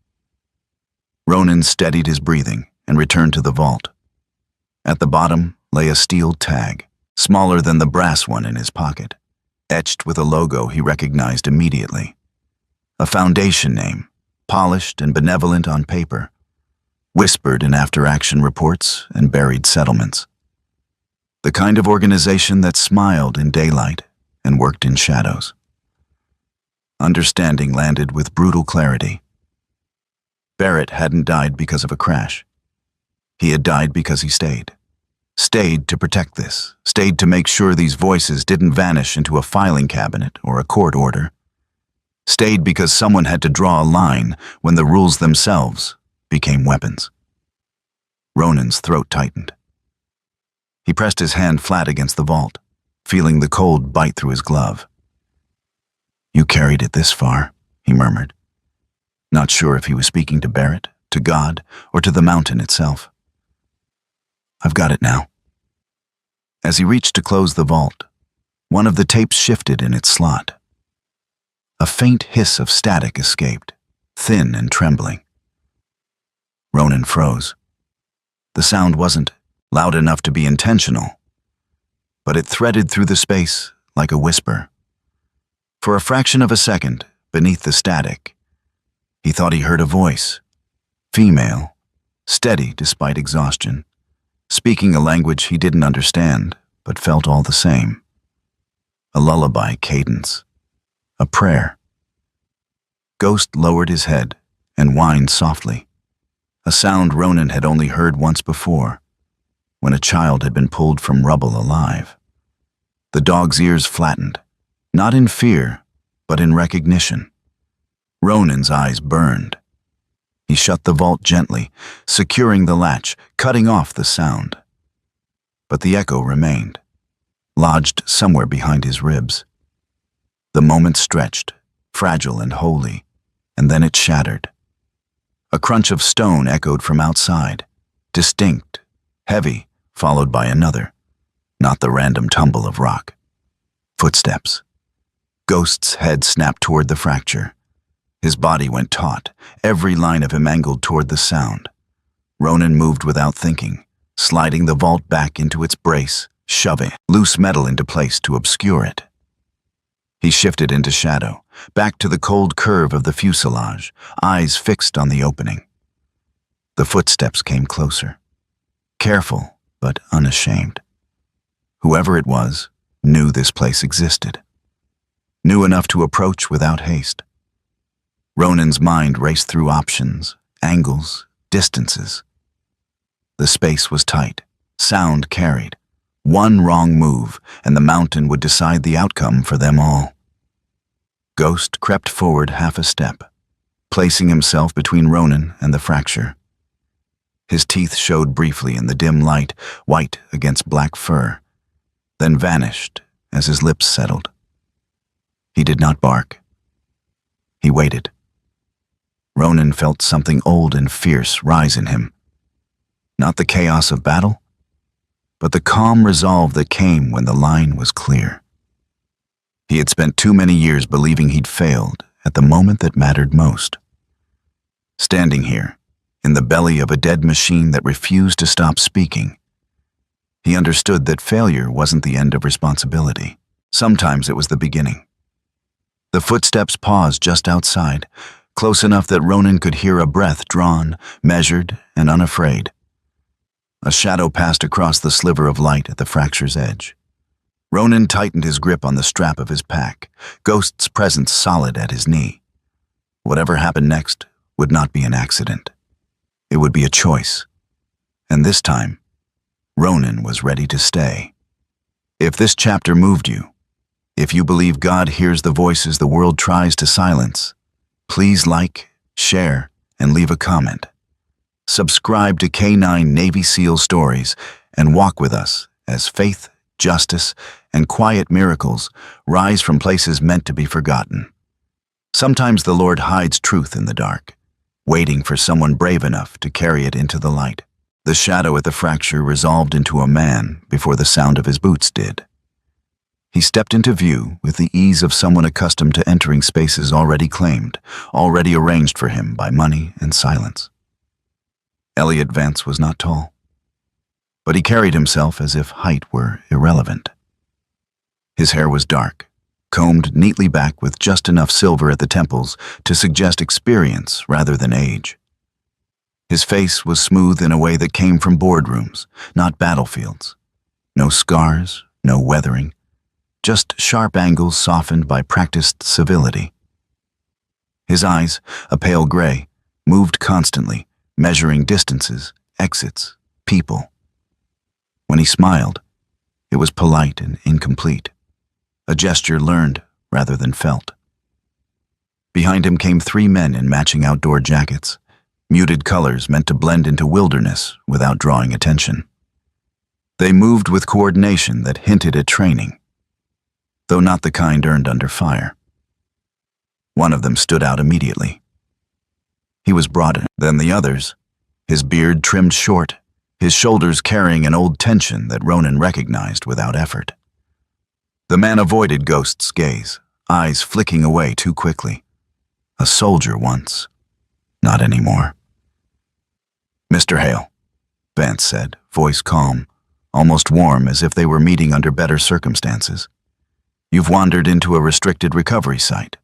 Ronan steadied his breathing and returned to the vault. At the bottom lay a steel tag, smaller than the brass one in his pocket, etched with a logo he recognized immediately. A foundation name, polished and benevolent on paper, whispered in after-action reports and buried settlements. The kind of organization that smiled in daylight and worked in shadows. Understanding landed with brutal clarity. Barrett hadn't died because of a crash. He had died because he stayed. Stayed to protect this, stayed to make sure these voices didn't vanish into a filing cabinet or a court order. Stayed because someone had to draw a line when the rules themselves became weapons. Ronan's throat tightened. He pressed his hand flat against the vault, feeling the cold bite through his glove. "You carried it this far," he murmured, not sure if he was speaking to Barrett, to God, or to the mountain itself. "I've got it now." As he reached to close the vault, one of the tapes shifted in its slot. A faint hiss of static escaped, thin and trembling. Ronan froze. The sound wasn't loud enough to be intentional, but it threaded through the space like a whisper. For a fraction of a second, beneath the static, he thought he heard a voice, female, steady despite exhaustion, speaking a language he didn't understand, but felt all the same. A lullaby cadence, a prayer. Ghost lowered his head and whined softly, a sound Ronan had only heard once before, when a child had been pulled from rubble alive. The dog's ears flattened, not in fear, but in recognition. Ronan's eyes burned. He shut the vault gently, securing the latch, cutting off the sound. But the echo remained, lodged somewhere behind his ribs. The moment stretched, fragile and holy, and then it shattered. A crunch of stone echoed from outside, distinct, heavy, followed by another, not the random tumble of rock. Footsteps. Ghost's head snapped toward the fracture. His body went taut, every line of him angled toward the sound. Ronan moved without thinking, sliding the vault back into its brace, shoving loose metal into place to obscure it. He shifted into shadow, back to the cold curve of the fuselage, eyes fixed on the opening. The footsteps came closer. Careful, but unashamed. Whoever it was knew this place existed. Knew enough to approach without haste. Ronan's mind raced through options, angles, distances. The space was tight, sound carried. One wrong move, and the mountain would decide the outcome for them all. Ghost crept forward half a step, placing himself between Ronan and the fracture. His teeth showed briefly in the dim light, white against black fur, then vanished as his lips settled. He did not bark. He waited. Ronan felt something old and fierce rise in him. Not the chaos of battle, but the calm resolve that came when the line was clear. He had spent too many years believing he'd failed at the moment that mattered most. Standing here, in the belly of a dead machine that refused to stop speaking. He understood that failure wasn't the end of responsibility. Sometimes it was the beginning. The footsteps paused just outside, close enough that Ronan could hear a breath drawn, measured, and unafraid. A shadow passed across the sliver of light at the fracture's edge. Ronan tightened his grip on the strap of his pack, Ghost's presence solid at his knee. Whatever happened next would not be an accident. It would be a choice. And this time, Ronan was ready to stay. If this chapter moved you, if you believe God hears the voices the world tries to silence, please like, share, and leave a comment. Subscribe to K9 Navy SEAL Stories and walk with us as faith, justice, and quiet miracles rise from places meant to be forgotten. Sometimes the Lord hides truth in the dark, waiting for someone brave enough to carry it into the light. The shadow at the fracture resolved into a man before the sound of his boots did. He stepped into view with the ease of someone accustomed to entering spaces already claimed, already arranged for him by money and silence. Elliot Vance was not tall, but he carried himself as if height were irrelevant. His hair was dark, combed neatly back with just enough silver at the temples to suggest experience rather than age. His face was smooth in a way that came from boardrooms, not battlefields. No scars, no weathering, just sharp angles softened by practiced civility. His eyes, a pale gray, moved constantly, measuring distances, exits, people. When he smiled, it was polite and incomplete, a gesture learned rather than felt. Behind him came 3 men in matching outdoor jackets, muted colors meant to blend into wilderness without drawing attention. They moved with coordination that hinted at training, though not the kind earned under fire. One of them stood out immediately. He was broader than the others, his beard trimmed short, his shoulders carrying an old tension that Ronan recognized without effort. The man avoided Ghost's gaze, eyes flicking away too quickly. A soldier once, not anymore. "Mr. Hale," Vance said, voice calm, almost warm as if they were meeting under better circumstances. "You've wandered into a restricted recovery site."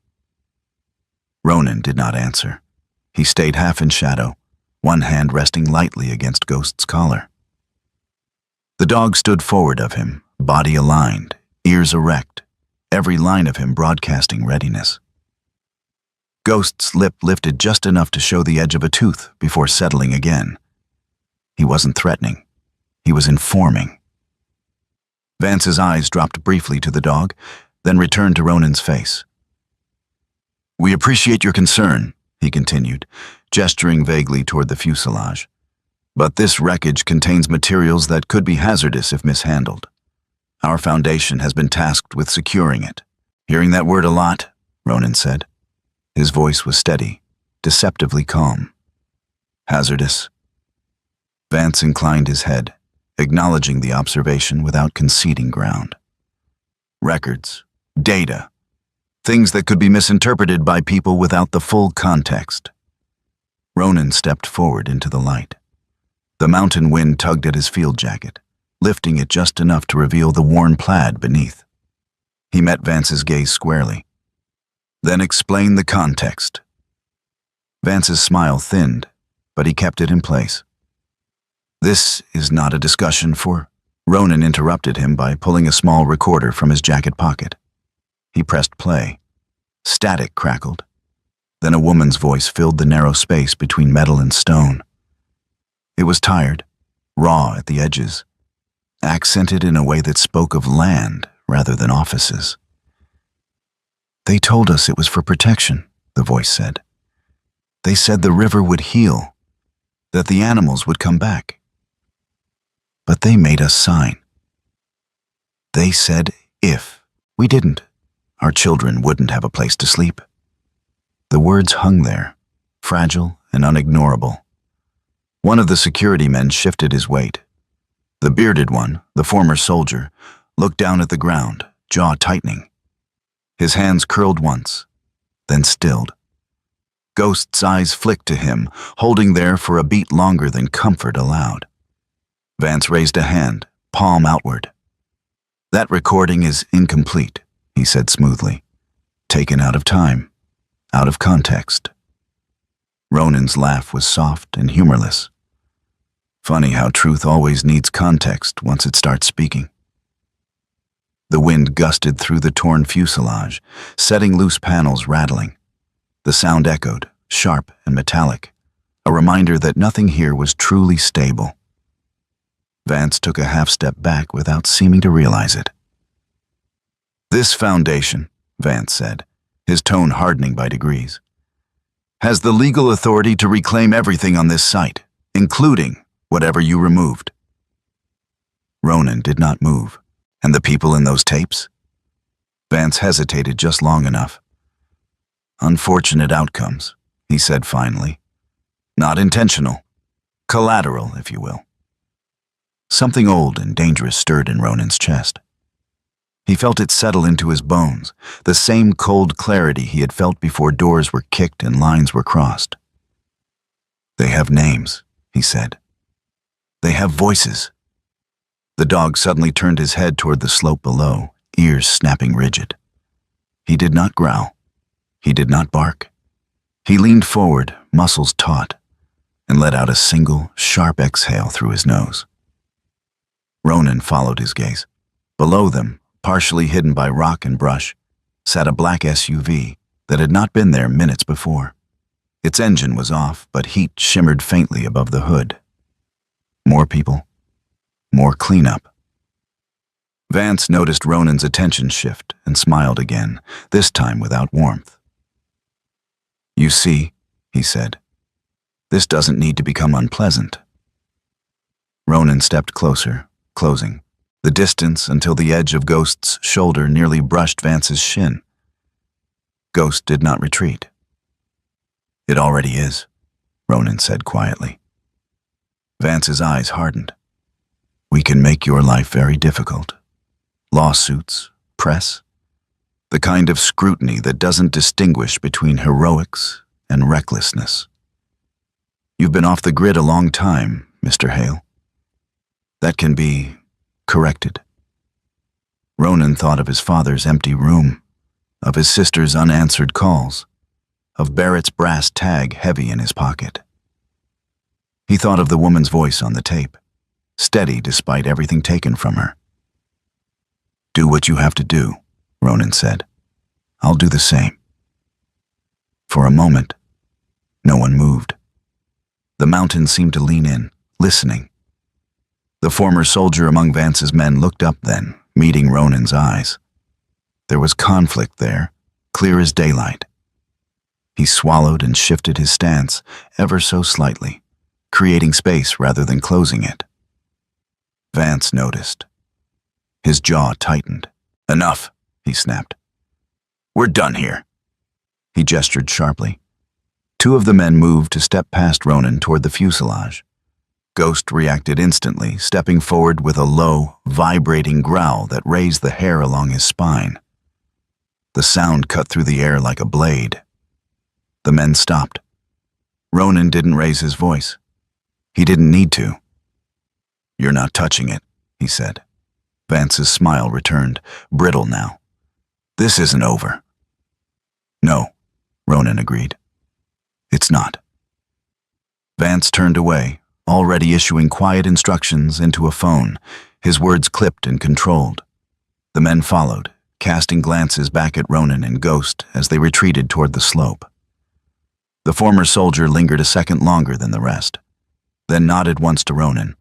Ronan did not answer. He stayed half in shadow, one hand resting lightly against Ghost's collar. The dog stood forward of him, body aligned, ears erect, every line of him broadcasting readiness. Ghost's lip lifted just enough to show the edge of a tooth before settling again. He wasn't threatening. He was informing. Vance's eyes dropped briefly to the dog, then returned to Ronan's face. "We appreciate your concern," he continued, gesturing vaguely toward the fuselage. "But this wreckage contains materials that could be hazardous if mishandled. Our foundation has been tasked with securing it." "Hearing that word a lot," Ronan said. His voice was steady, deceptively calm. "Hazardous?" Vance inclined his head, acknowledging the observation without conceding ground. "Records, data, things that could be misinterpreted by people without the full context." Ronan stepped forward into the light. The mountain wind tugged at his field jacket, lifting it just enough to reveal the worn plaid beneath. He met Vance's gaze squarely. "Then explain the context." Vance's smile thinned, but he kept it in place. "This is not a discussion for—" Ronan interrupted him by pulling a small recorder from his jacket pocket. He pressed play. Static crackled. Then a woman's voice filled the narrow space between metal and stone. It was tired, raw at the edges, accented in a way that spoke of land rather than offices. "They told us it was for protection," the voice said. "They said the river would heal, that the animals would come back. But they made us sign. They said if we didn't, our children wouldn't have a place to sleep." The words hung there, fragile and unignorable. One of the security men shifted his weight. The bearded one, the former soldier, looked down at the ground, jaw tightening. His hands curled once, then stilled. Ghost's eyes flicked to him, holding there for a beat longer than comfort allowed. Vance raised a hand, palm outward. "That recording is incomplete," he said smoothly. "Taken out of time, out of context." Ronan's laugh was soft and humorless. Funny how truth always needs context once it starts speaking. The wind gusted through the torn fuselage, setting loose panels rattling. The sound echoed, sharp and metallic, a reminder that nothing here was truly stable. Vance took a half-step back without seeming to realize it. "This foundation," Vance said, his tone hardening by degrees, "has the legal authority to reclaim everything on this site, including whatever you removed." Ronan did not move. And the people in those tapes? Vance hesitated just long enough. "Unfortunate outcomes," he said finally. "Not intentional. Collateral, if you will." Something old and dangerous stirred in Ronan's chest. He felt it settle into his bones, the same cold clarity he had felt before doors were kicked and lines were crossed. "They have names," he said. "They have voices." The dog suddenly turned his head toward the slope below, ears snapping rigid. He did not growl. He did not bark. He leaned forward, muscles taut, and let out a single, sharp exhale through his nose. Ronan followed his gaze. Below them, partially hidden by rock and brush, sat a black SUV that had not been there minutes before. Its engine was off, but heat shimmered faintly above the hood. More people. More cleanup. Vance noticed Ronan's attention shift and smiled again, this time without warmth. "You see," he said, "this doesn't need to become unpleasant." Ronan stepped closer, closing, the distance until the edge of Ghost's shoulder nearly brushed Vance's shin. Ghost did not retreat. "It already is," Ronan said quietly. Vance's eyes hardened. "We can make your life very difficult. Lawsuits, press, the kind of scrutiny that doesn't distinguish between heroics and recklessness. You've been off the grid a long time, Mr. Hale. That can be corrected." Ronan thought of his father's empty room, of his sister's unanswered calls, of Barrett's brass tag heavy in his pocket. He thought of the woman's voice on the tape, steady despite everything taken from her. "Do what you have to do," Ronan said. "I'll do the same." For a moment, no one moved. The mountain seemed to lean in, listening. The former soldier among Vance's men looked up then, meeting Ronan's eyes. There was conflict there, clear as daylight. He swallowed and shifted his stance ever so slightly, creating space rather than closing it. Vance noticed. His jaw tightened. "Enough," he snapped. "We're done here." He gestured sharply. Two of the men moved to step past Ronan toward the fuselage. Ghost reacted instantly, stepping forward with a low, vibrating growl that raised the hair along his spine. The sound cut through the air like a blade. The men stopped. Ronan didn't raise his voice. He didn't need to. "You're not touching it," he said. Vance's smile returned, brittle now. "This isn't over." "No," Ronan agreed. "It's not." Vance turned away, already issuing quiet instructions into a phone, his words clipped and controlled. The men followed, casting glances back at Ronan and Ghost as they retreated toward the slope. The former soldier lingered a second longer than the rest, then nodded once to Ronan,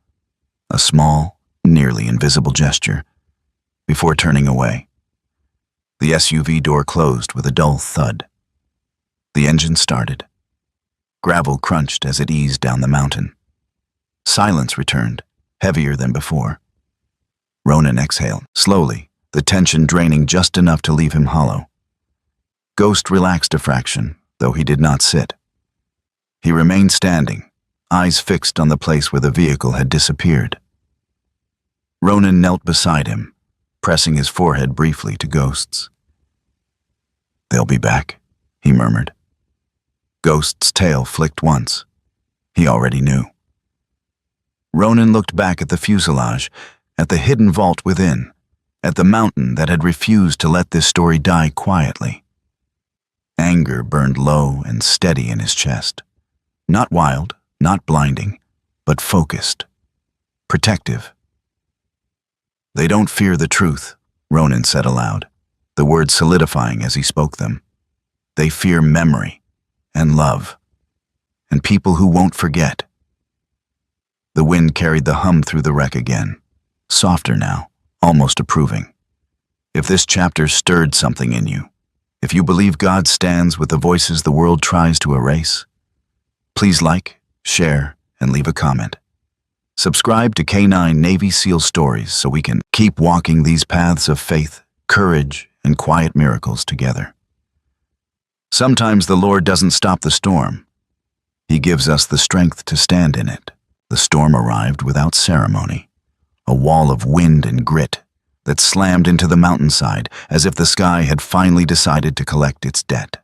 a small, nearly invisible gesture, before turning away. The SUV door closed with a dull thud. The engine started. Gravel crunched as it eased down the mountain. Silence returned, heavier than before. Ronan exhaled, slowly, the tension draining just enough to leave him hollow. Ghost relaxed a fraction, though he did not sit. He remained standing, eyes fixed on the place where the vehicle had disappeared. Ronan knelt beside him, pressing his forehead briefly to Ghost's. "They'll be back," he murmured. Ghost's tail flicked once. He already knew. Ronan looked back at the fuselage, at the hidden vault within, at the mountain that had refused to let this story die quietly. Anger burned low and steady in his chest. Not wild, not blinding, but focused, protective. "They don't fear the truth," Ronan said aloud, the words solidifying as he spoke them. "They fear memory and love, and people who won't forget." The wind carried the hum through the wreck again, softer now, almost approving. If this chapter stirred something in you, if you believe God stands with the voices the world tries to erase, please like, share, and leave a comment. Subscribe to K9 Navy SEAL Stories so we can keep walking these paths of faith, courage, and quiet miracles together. Sometimes the Lord doesn't stop the storm. He gives us the strength to stand in it. The storm arrived without ceremony, a wall of wind and grit that slammed into the mountainside as if the sky had finally decided to collect its debt.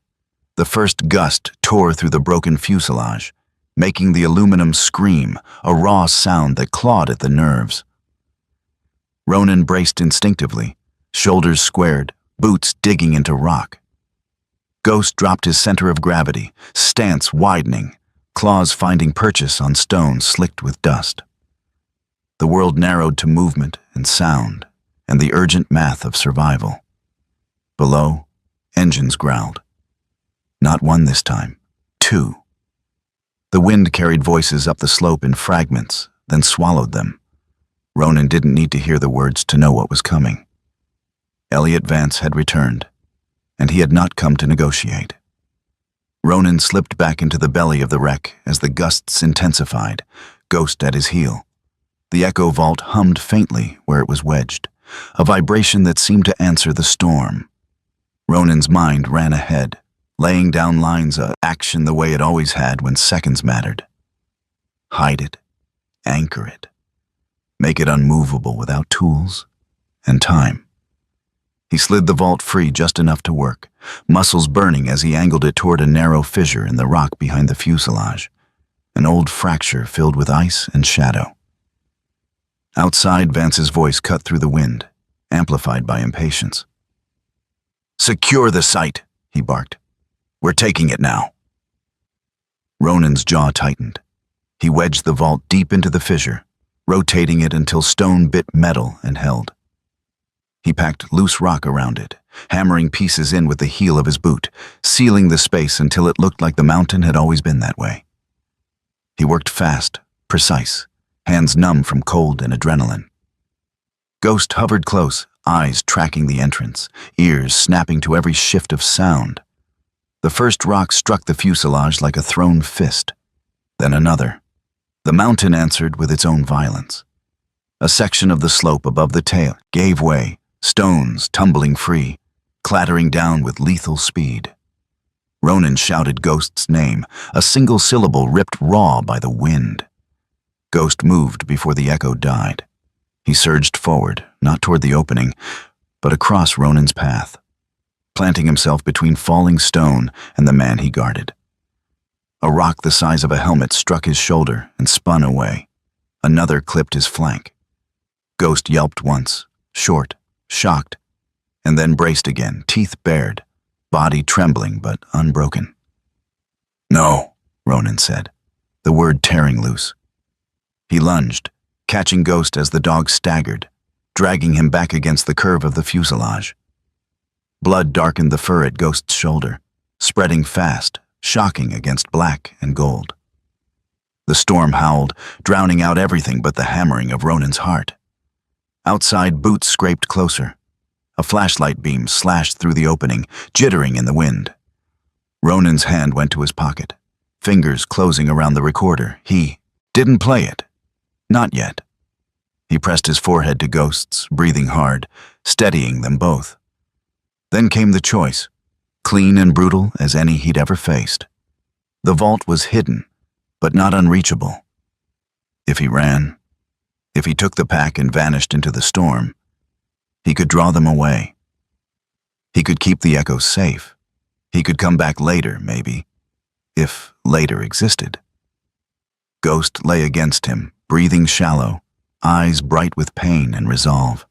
The first gust tore through the broken fuselage, making the aluminum scream, a raw sound that clawed at the nerves. Ronan braced instinctively, shoulders squared, boots digging into rock. Ghost dropped his center of gravity, stance widening, claws finding purchase on stone slicked with dust. The world narrowed to movement and sound and the urgent math of survival. Below, engines growled. Not one this time, two. The wind carried voices up the slope in fragments, then swallowed them. Ronan didn't need to hear the words to know what was coming. Elliot Vance had returned, and he had not come to negotiate. Ronan slipped back into the belly of the wreck as the gusts intensified, Ghost at his heel. The echo vault hummed faintly where it was wedged, a vibration that seemed to answer the storm. Ronan's mind ran ahead, laying down lines of action the way it always had when seconds mattered. Hide it, anchor it, make it unmovable without tools and time. He slid the vault free just enough to work, muscles burning as he angled it toward a narrow fissure in the rock behind the fuselage, an old fracture filled with ice and shadow. Outside, Vance's voice cut through the wind, amplified by impatience. "Secure the site," he barked. "We're taking it now." Ronan's jaw tightened. He wedged the vault deep into the fissure, rotating it until stone bit metal and held. He packed loose rock around it, hammering pieces in with the heel of his boot, sealing the space until it looked like the mountain had always been that way. He worked fast, precise, hands numb from cold and adrenaline. Ghost hovered close, eyes tracking the entrance, ears snapping to every shift of sound. The first rock struck the fuselage like a thrown fist, then another. The mountain answered with its own violence. A section of the slope above the tail gave way, stones tumbling free, clattering down with lethal speed. Ronan shouted Ghost's name, a single syllable ripped raw by the wind. Ghost moved before the echo died. He surged forward, not toward the opening, but across Ronan's path, planting himself between falling stone and the man he guarded. A rock the size of a helmet struck his shoulder and spun away. Another clipped his flank. Ghost yelped once, short, shocked, and then braced again, teeth bared, body trembling but unbroken. "No," Ronan said, the word tearing loose. He lunged, catching Ghost as the dog staggered, dragging him back against the curve of the fuselage. Blood darkened the fur at Ghost's shoulder, spreading fast, shocking against black and gold. The storm howled, drowning out everything but the hammering of Ronan's heart. Outside, boots scraped closer. A flashlight beam slashed through the opening, jittering in the wind. Ronan's hand went to his pocket, fingers closing around the recorder. He didn't play it. Not yet. He pressed his forehead to Ghost's, breathing hard, steadying them both. Then came the choice, clean and brutal as any he'd ever faced. The vault was hidden, but not unreachable. If he ran, if he took the pack and vanished into the storm, he could draw them away. He could keep the echoes safe. He could come back later, maybe. if later existed. Ghost lay against him, breathing shallow, eyes bright with pain and resolve.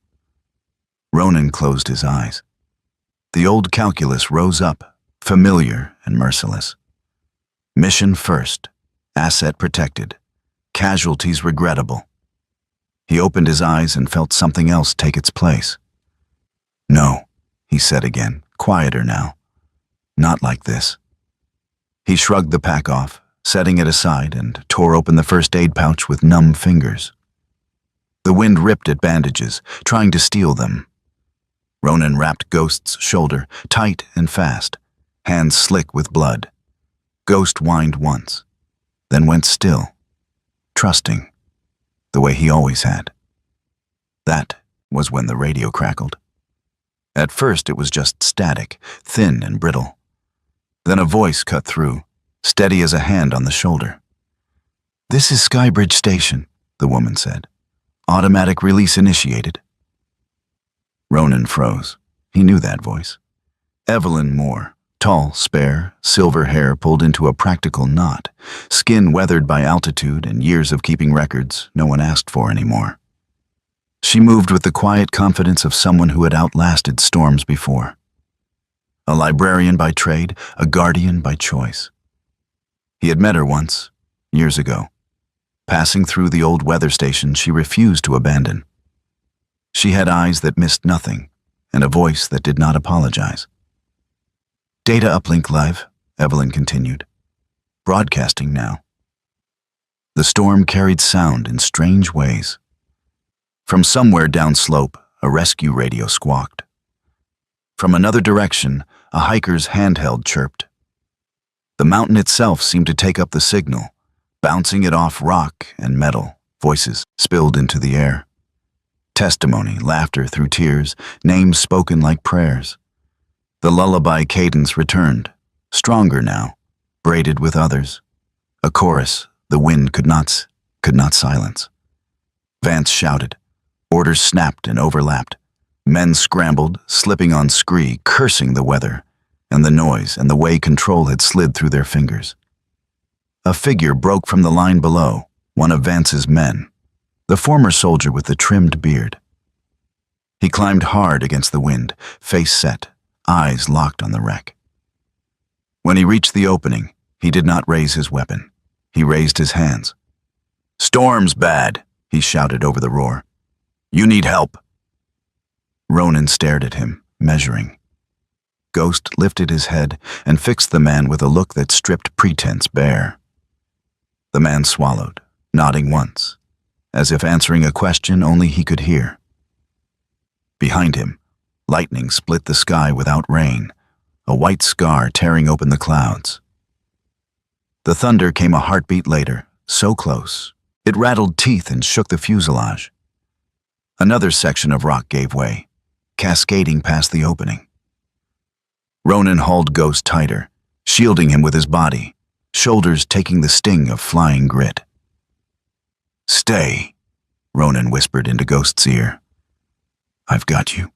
Ronan closed his eyes. The old calculus rose up, familiar and merciless. Mission first, asset protected, casualties regrettable. He opened his eyes and felt something else take its place. No, he said again, quieter now. Not like this. He shrugged the pack off, setting it aside, and tore open the first aid pouch with numb fingers. The wind ripped at bandages, trying to steal them. Ronan wrapped Ghost's shoulder, tight and fast, hands slick with blood. Ghost whined once, then went still, trusting, the way he always had. That was when the radio crackled. At first it was just static, thin and brittle. Then a voice cut through, steady as a hand on the shoulder. "This is Skybridge Station," the woman said. "Automatic release initiated." Ronan froze. He knew that voice. Evelyn Moore, tall, spare, silver hair pulled into a practical knot, skin weathered by altitude and years of keeping records no one asked for anymore. She moved with the quiet confidence of someone who had outlasted storms before. A librarian by trade, a guardian by choice. He had met her once, years ago. Passing through the old weather station she refused to abandon. She had eyes that missed nothing, and a voice that did not apologize. "Data uplink live," Evelyn continued. "Broadcasting now." The storm carried sound in strange ways. From somewhere downslope, a rescue radio squawked. From another direction, a hiker's handheld chirped. The mountain itself seemed to take up the signal, bouncing it off rock and metal. Voices spilled into the air. Testimony, laughter through tears, names spoken like prayers. The lullaby cadence returned, stronger now, braided with others. A chorus the wind could not silence. Vance shouted. Orders snapped and overlapped. Men scrambled, slipping on scree, cursing the weather, and the noise and the way control had slid through their fingers. A figure broke from the line below, one of Vance's men, the former soldier with the trimmed beard. He climbed hard against the wind, face set, eyes locked on the wreck. When he reached the opening, he did not raise his weapon. He raised his hands. "Storm's bad," he shouted over the roar. "You need help." Ronan stared at him, measuring. Ghost lifted his head and fixed the man with a look that stripped pretense bare. The man swallowed, nodding once, as if answering a question only he could hear. Behind him, lightning split the sky without rain, a white scar tearing open the clouds. The thunder came a heartbeat later, so close, it rattled teeth and shook the fuselage. Another section of rock gave way, cascading past the opening. Ronan hauled Ghost tighter, shielding him with his body, shoulders taking the sting of flying grit. "Stay," Ronan whispered into Ghost's ear. "I've got you."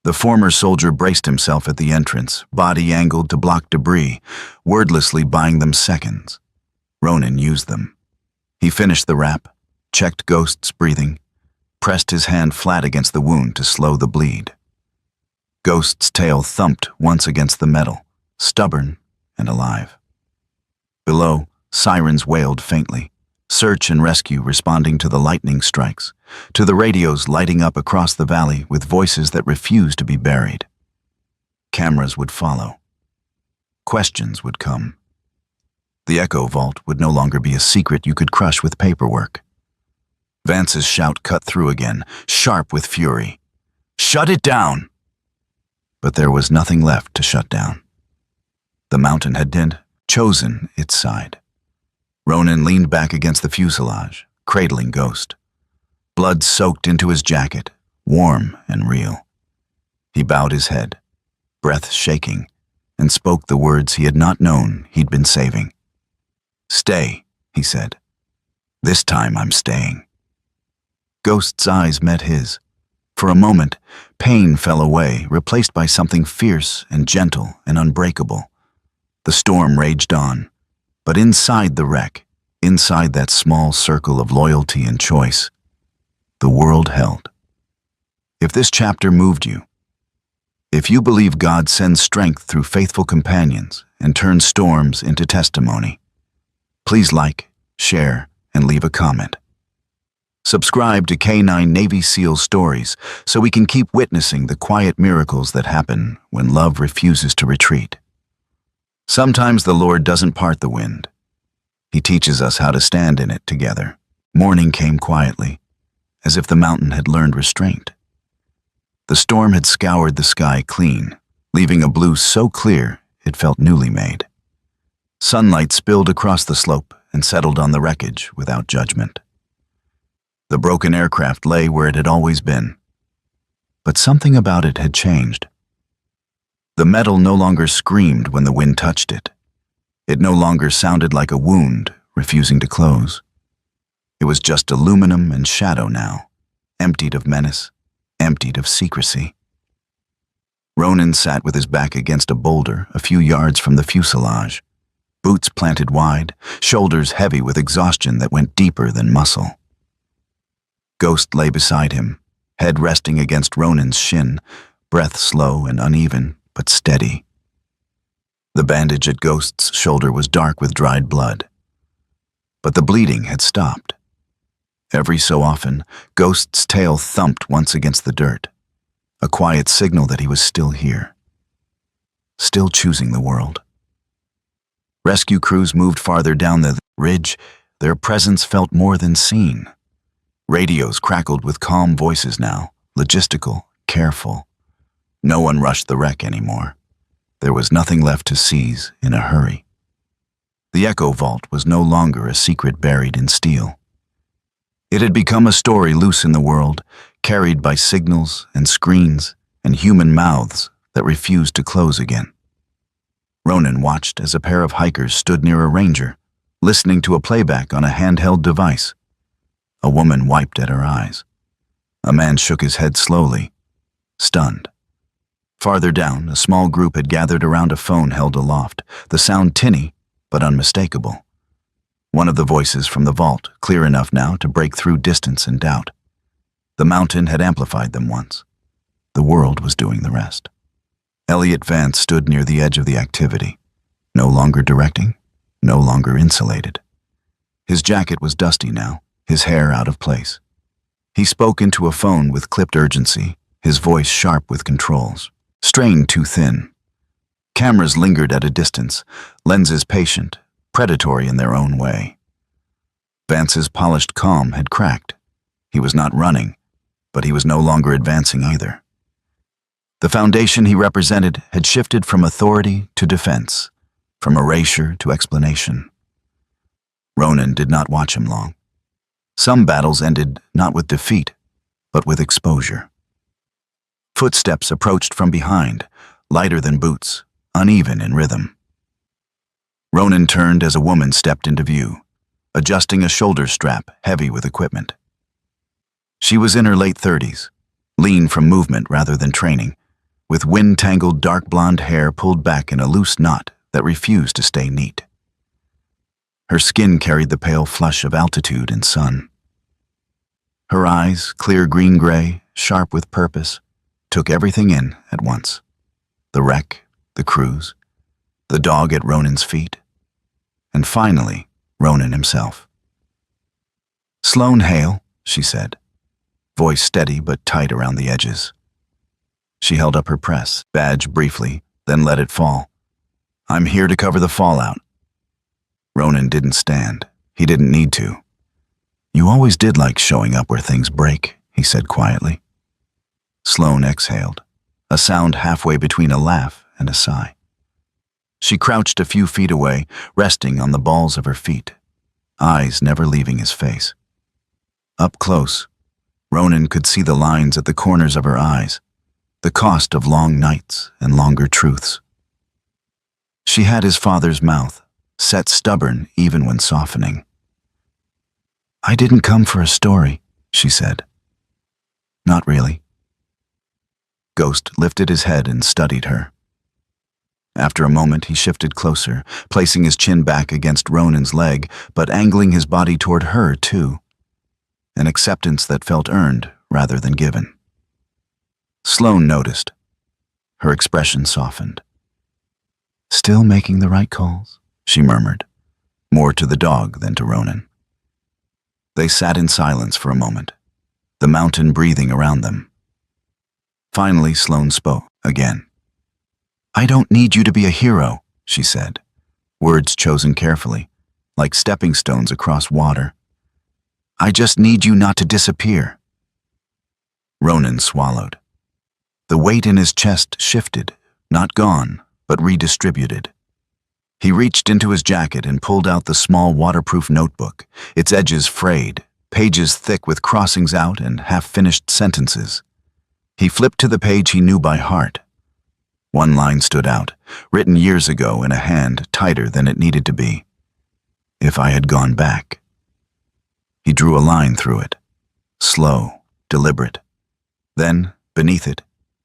The former soldier braced himself at the entrance, body angled to block debris, wordlessly buying them seconds. Ronan used them. He finished the wrap, checked Ghost's breathing, pressed his hand flat against the wound to slow the bleed. Ghost's tail thumped once against the metal, stubborn and alive. Below, sirens wailed faintly, search and rescue responding to the lightning strikes, to the radios lighting up across the valley with voices that refused to be buried. Cameras would follow. Questions would come. The echo vault would no longer be a secret you could crush with paperwork. Vance's shout cut through again, sharp with fury. "Shut it down!" But there was nothing left to shut down. The mountain had chosen its side. Ronan leaned back against the fuselage, cradling Ghost. Blood soaked into his jacket, warm and real. He bowed his head, breath shaking, and spoke the words he had not known he'd been saving. "Stay," he said. "This time I'm staying." Ghost's eyes met his. For a moment, pain fell away, replaced by something fierce and gentle and unbreakable. The storm raged on, but inside the wreck, inside that small circle of loyalty and choice, the world held. If this chapter moved you, if you believe God sends strength through faithful companions and turns storms into testimony, please like, share, and leave a comment. Subscribe to K9 Navy SEAL Stories so we can keep witnessing the quiet miracles that happen when love refuses to retreat. Sometimes the Lord doesn't part the wind. He teaches us how to stand in it together. Morning came quietly, as if the mountain had learned restraint. The storm had scoured the sky clean, leaving a blue so clear it felt newly made. Sunlight spilled across the slope and settled on the wreckage without judgment. The broken aircraft lay where it had always been, but something about it had changed. The metal no longer screamed when the wind touched it. It no longer sounded like a wound refusing to close. It was just aluminum and shadow now, emptied of menace, emptied of secrecy. Ronan sat with his back against a boulder a few yards from the fuselage, boots planted wide, shoulders heavy with exhaustion that went deeper than muscle. Ghost lay beside him, head resting against Ronan's shin, breath slow and uneven, but steady. The bandage at Ghost's shoulder was dark with dried blood, but the bleeding had stopped. Every so often, Ghost's tail thumped once against the dirt, a quiet signal that he was still here, still choosing the world. Rescue crews moved farther down the ridge, their presence felt more than seen. Radios crackled with calm voices now, logistical, careful. No one rushed the wreck anymore. There was nothing left to seize in a hurry. The Echo Vault was no longer a secret buried in steel. It had become a story loose in the world, carried by signals and screens and human mouths that refused to close again. Ronan watched as a pair of hikers stood near a ranger, listening to a playback on a handheld device. A woman wiped at her eyes. A man shook his head slowly, stunned. Farther down, a small group had gathered around a phone held aloft, the sound tinny but unmistakable. One of the voices from the vault, clear enough now to break through distance and doubt. The mountain had amplified them once. The world was doing the rest. Elliot Vance stood near the edge of the activity, no longer directing, no longer insulated. His jacket was dusty now, his hair out of place. He spoke into a phone with clipped urgency, his voice sharp with controls, strained too thin. Cameras lingered at a distance, lenses patient, predatory in their own way. Vance's polished calm had cracked. He was not running, but he was no longer advancing either. The foundation he represented had shifted from authority to defense, from erasure to explanation. Ronan did not watch him long. Some battles ended not with defeat, but with exposure. Footsteps approached from behind, lighter than boots, uneven in rhythm. Ronan turned as a woman stepped into view, adjusting a shoulder strap heavy with equipment. She was in her late 30s, lean from movement rather than training, with wind-tangled dark blonde hair pulled back in a loose knot that refused to stay neat. Her skin carried the pale flush of altitude and sun. Her eyes, clear green-gray, sharp with purpose, took everything in at once. The wreck, the cruise, the dog at Ronan's feet, and finally, Ronan himself. "Sloane Hale," she said, voice steady but tight around the edges. She held up her press badge briefly, then let it fall. "I'm here to cover the fallout." Ronan didn't stand. He didn't need to. "You always did like showing up where things break," he said quietly. Sloane exhaled, a sound halfway between a laugh and a sigh. She crouched a few feet away, resting on the balls of her feet, eyes never leaving his face. Up close, Ronan could see the lines at the corners of her eyes, the cost of long nights and longer truths. She had his father's mouth, set stubborn even when softening. "I didn't come for a story," she said. "Not really." Ghost lifted his head and studied her. After a moment, he shifted closer, placing his chin back against Ronan's leg, but angling his body toward her, too. An acceptance that felt earned rather than given. Sloane noticed. Her expression softened. "Still making the right calls," she murmured, more to the dog than to Ronan. They sat in silence for a moment, the mountain breathing around them. Finally, Sloane spoke again. "I don't need you to be a hero," she said, words chosen carefully, like stepping stones across water. "I just need you not to disappear." Ronan swallowed. The weight in his chest shifted, not gone, but redistributed. He reached into his jacket and pulled out the small waterproof notebook, its edges frayed, pages thick with crossings out and half-finished sentences. He flipped to the page he knew by heart. One line stood out, written years ago in a hand tighter than it needed to be. "If I had gone back." He drew a line through it, slow, deliberate. Then, beneath it,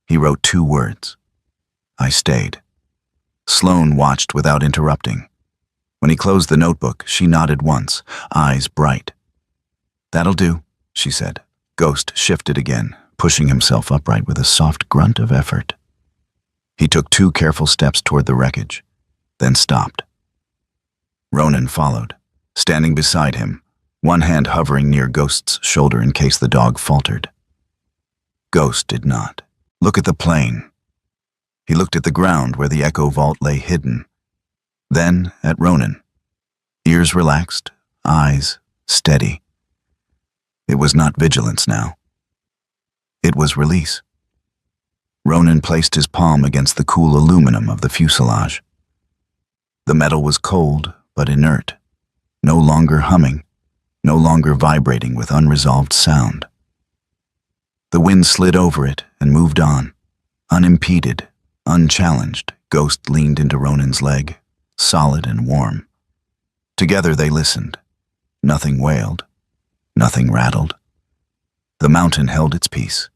he wrote 2 words. "I stayed." Sloane watched without interrupting. When he closed the notebook, she nodded once, eyes bright. "That'll do," she said. Ghost shifted again, pushing himself upright with a soft grunt of effort. He took 2 careful steps toward the wreckage, then stopped. Ronan followed, standing beside him, one hand hovering near Ghost's shoulder in case the dog faltered. Ghost did not. Look at the plane. He looked at the ground where the echo vault lay hidden. Then at Ronan. Ears relaxed, eyes steady. It was not vigilance now. It was release. Ronan placed his palm against the cool aluminum of the fuselage. The metal was cold but inert, no longer humming, no longer vibrating with unresolved sound. The wind slid over it and moved on. Unimpeded, unchallenged, Ghost leaned into Ronan's leg, solid and warm. Together they listened. Nothing wailed. Nothing rattled. The mountain held its peace.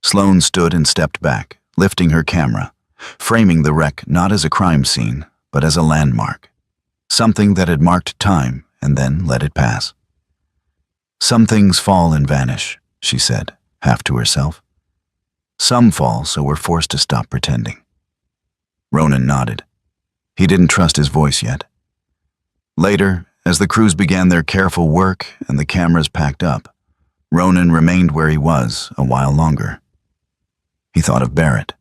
Sloane stood and stepped back, lifting her camera, framing the wreck not as a crime scene, but as a landmark, something that had marked time and then let it pass. "Some things fall and vanish," she said, half to herself. "Some fall, so we're forced to stop pretending." Ronan nodded. He didn't trust his voice yet. Later, as the crews began their careful work and the cameras packed up, Ronan remained where he was a while longer. He thought of Barrett,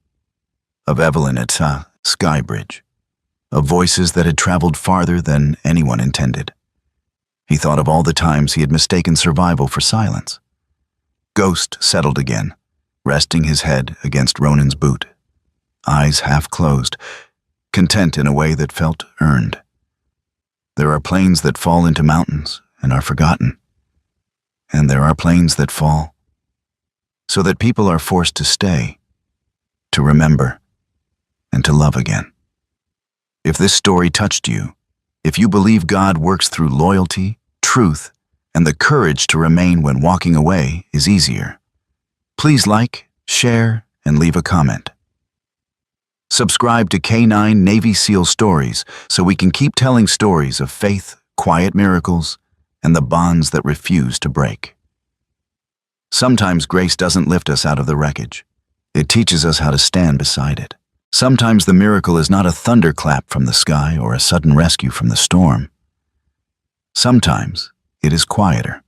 of Evelyn at Skybridge, of voices that had traveled farther than anyone intended. He thought of all the times he had mistaken survival for silence. Ghost settled again, resting his head against Ronan's boot, eyes half closed, content in a way that felt earned. There are planes that fall into mountains and are forgotten. And there are planes that fall, so that people are forced to stay, to remember, and to love again. If this story touched you, if you believe God works through loyalty, truth, and the courage to remain when walking away is easier, please like, share, and leave a comment. Subscribe to K9 Navy SEAL Stories so we can keep telling stories of faith, quiet miracles, and the bonds that refuse to break. Sometimes grace doesn't lift us out of the wreckage. It teaches us how to stand beside it. Sometimes the miracle is not a thunderclap from the sky or a sudden rescue from the storm. Sometimes it is quieter.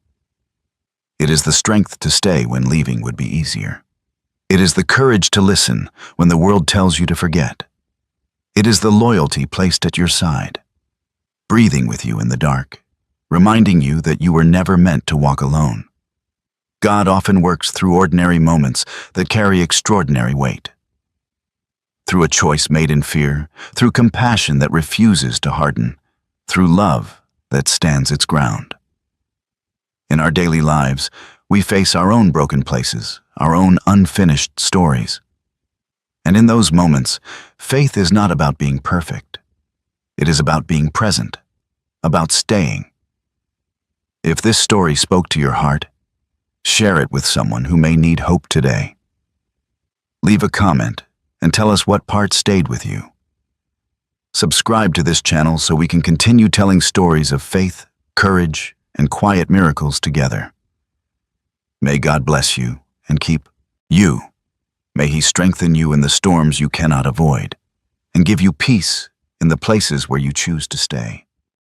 It is the strength to stay when leaving would be easier. It is the courage to listen when the world tells you to forget. It is the loyalty placed at your side, breathing with you in the dark, reminding you that you were never meant to walk alone. God often works through ordinary moments that carry extraordinary weight. Through a choice made in fear, through compassion that refuses to harden, through love that stands its ground. In our daily lives, we face our own broken places, our own unfinished stories. And in those moments, faith is not about being perfect. It is about being present, about staying. If this story spoke to your heart, share it with someone who may need hope today. Leave a comment and tell us what part stayed with you. Subscribe to this channel so we can continue telling stories of faith, courage, and quiet miracles together. May God bless you and keep you. May He strengthen you in the storms you cannot avoid and give you peace in the places where you choose to stay.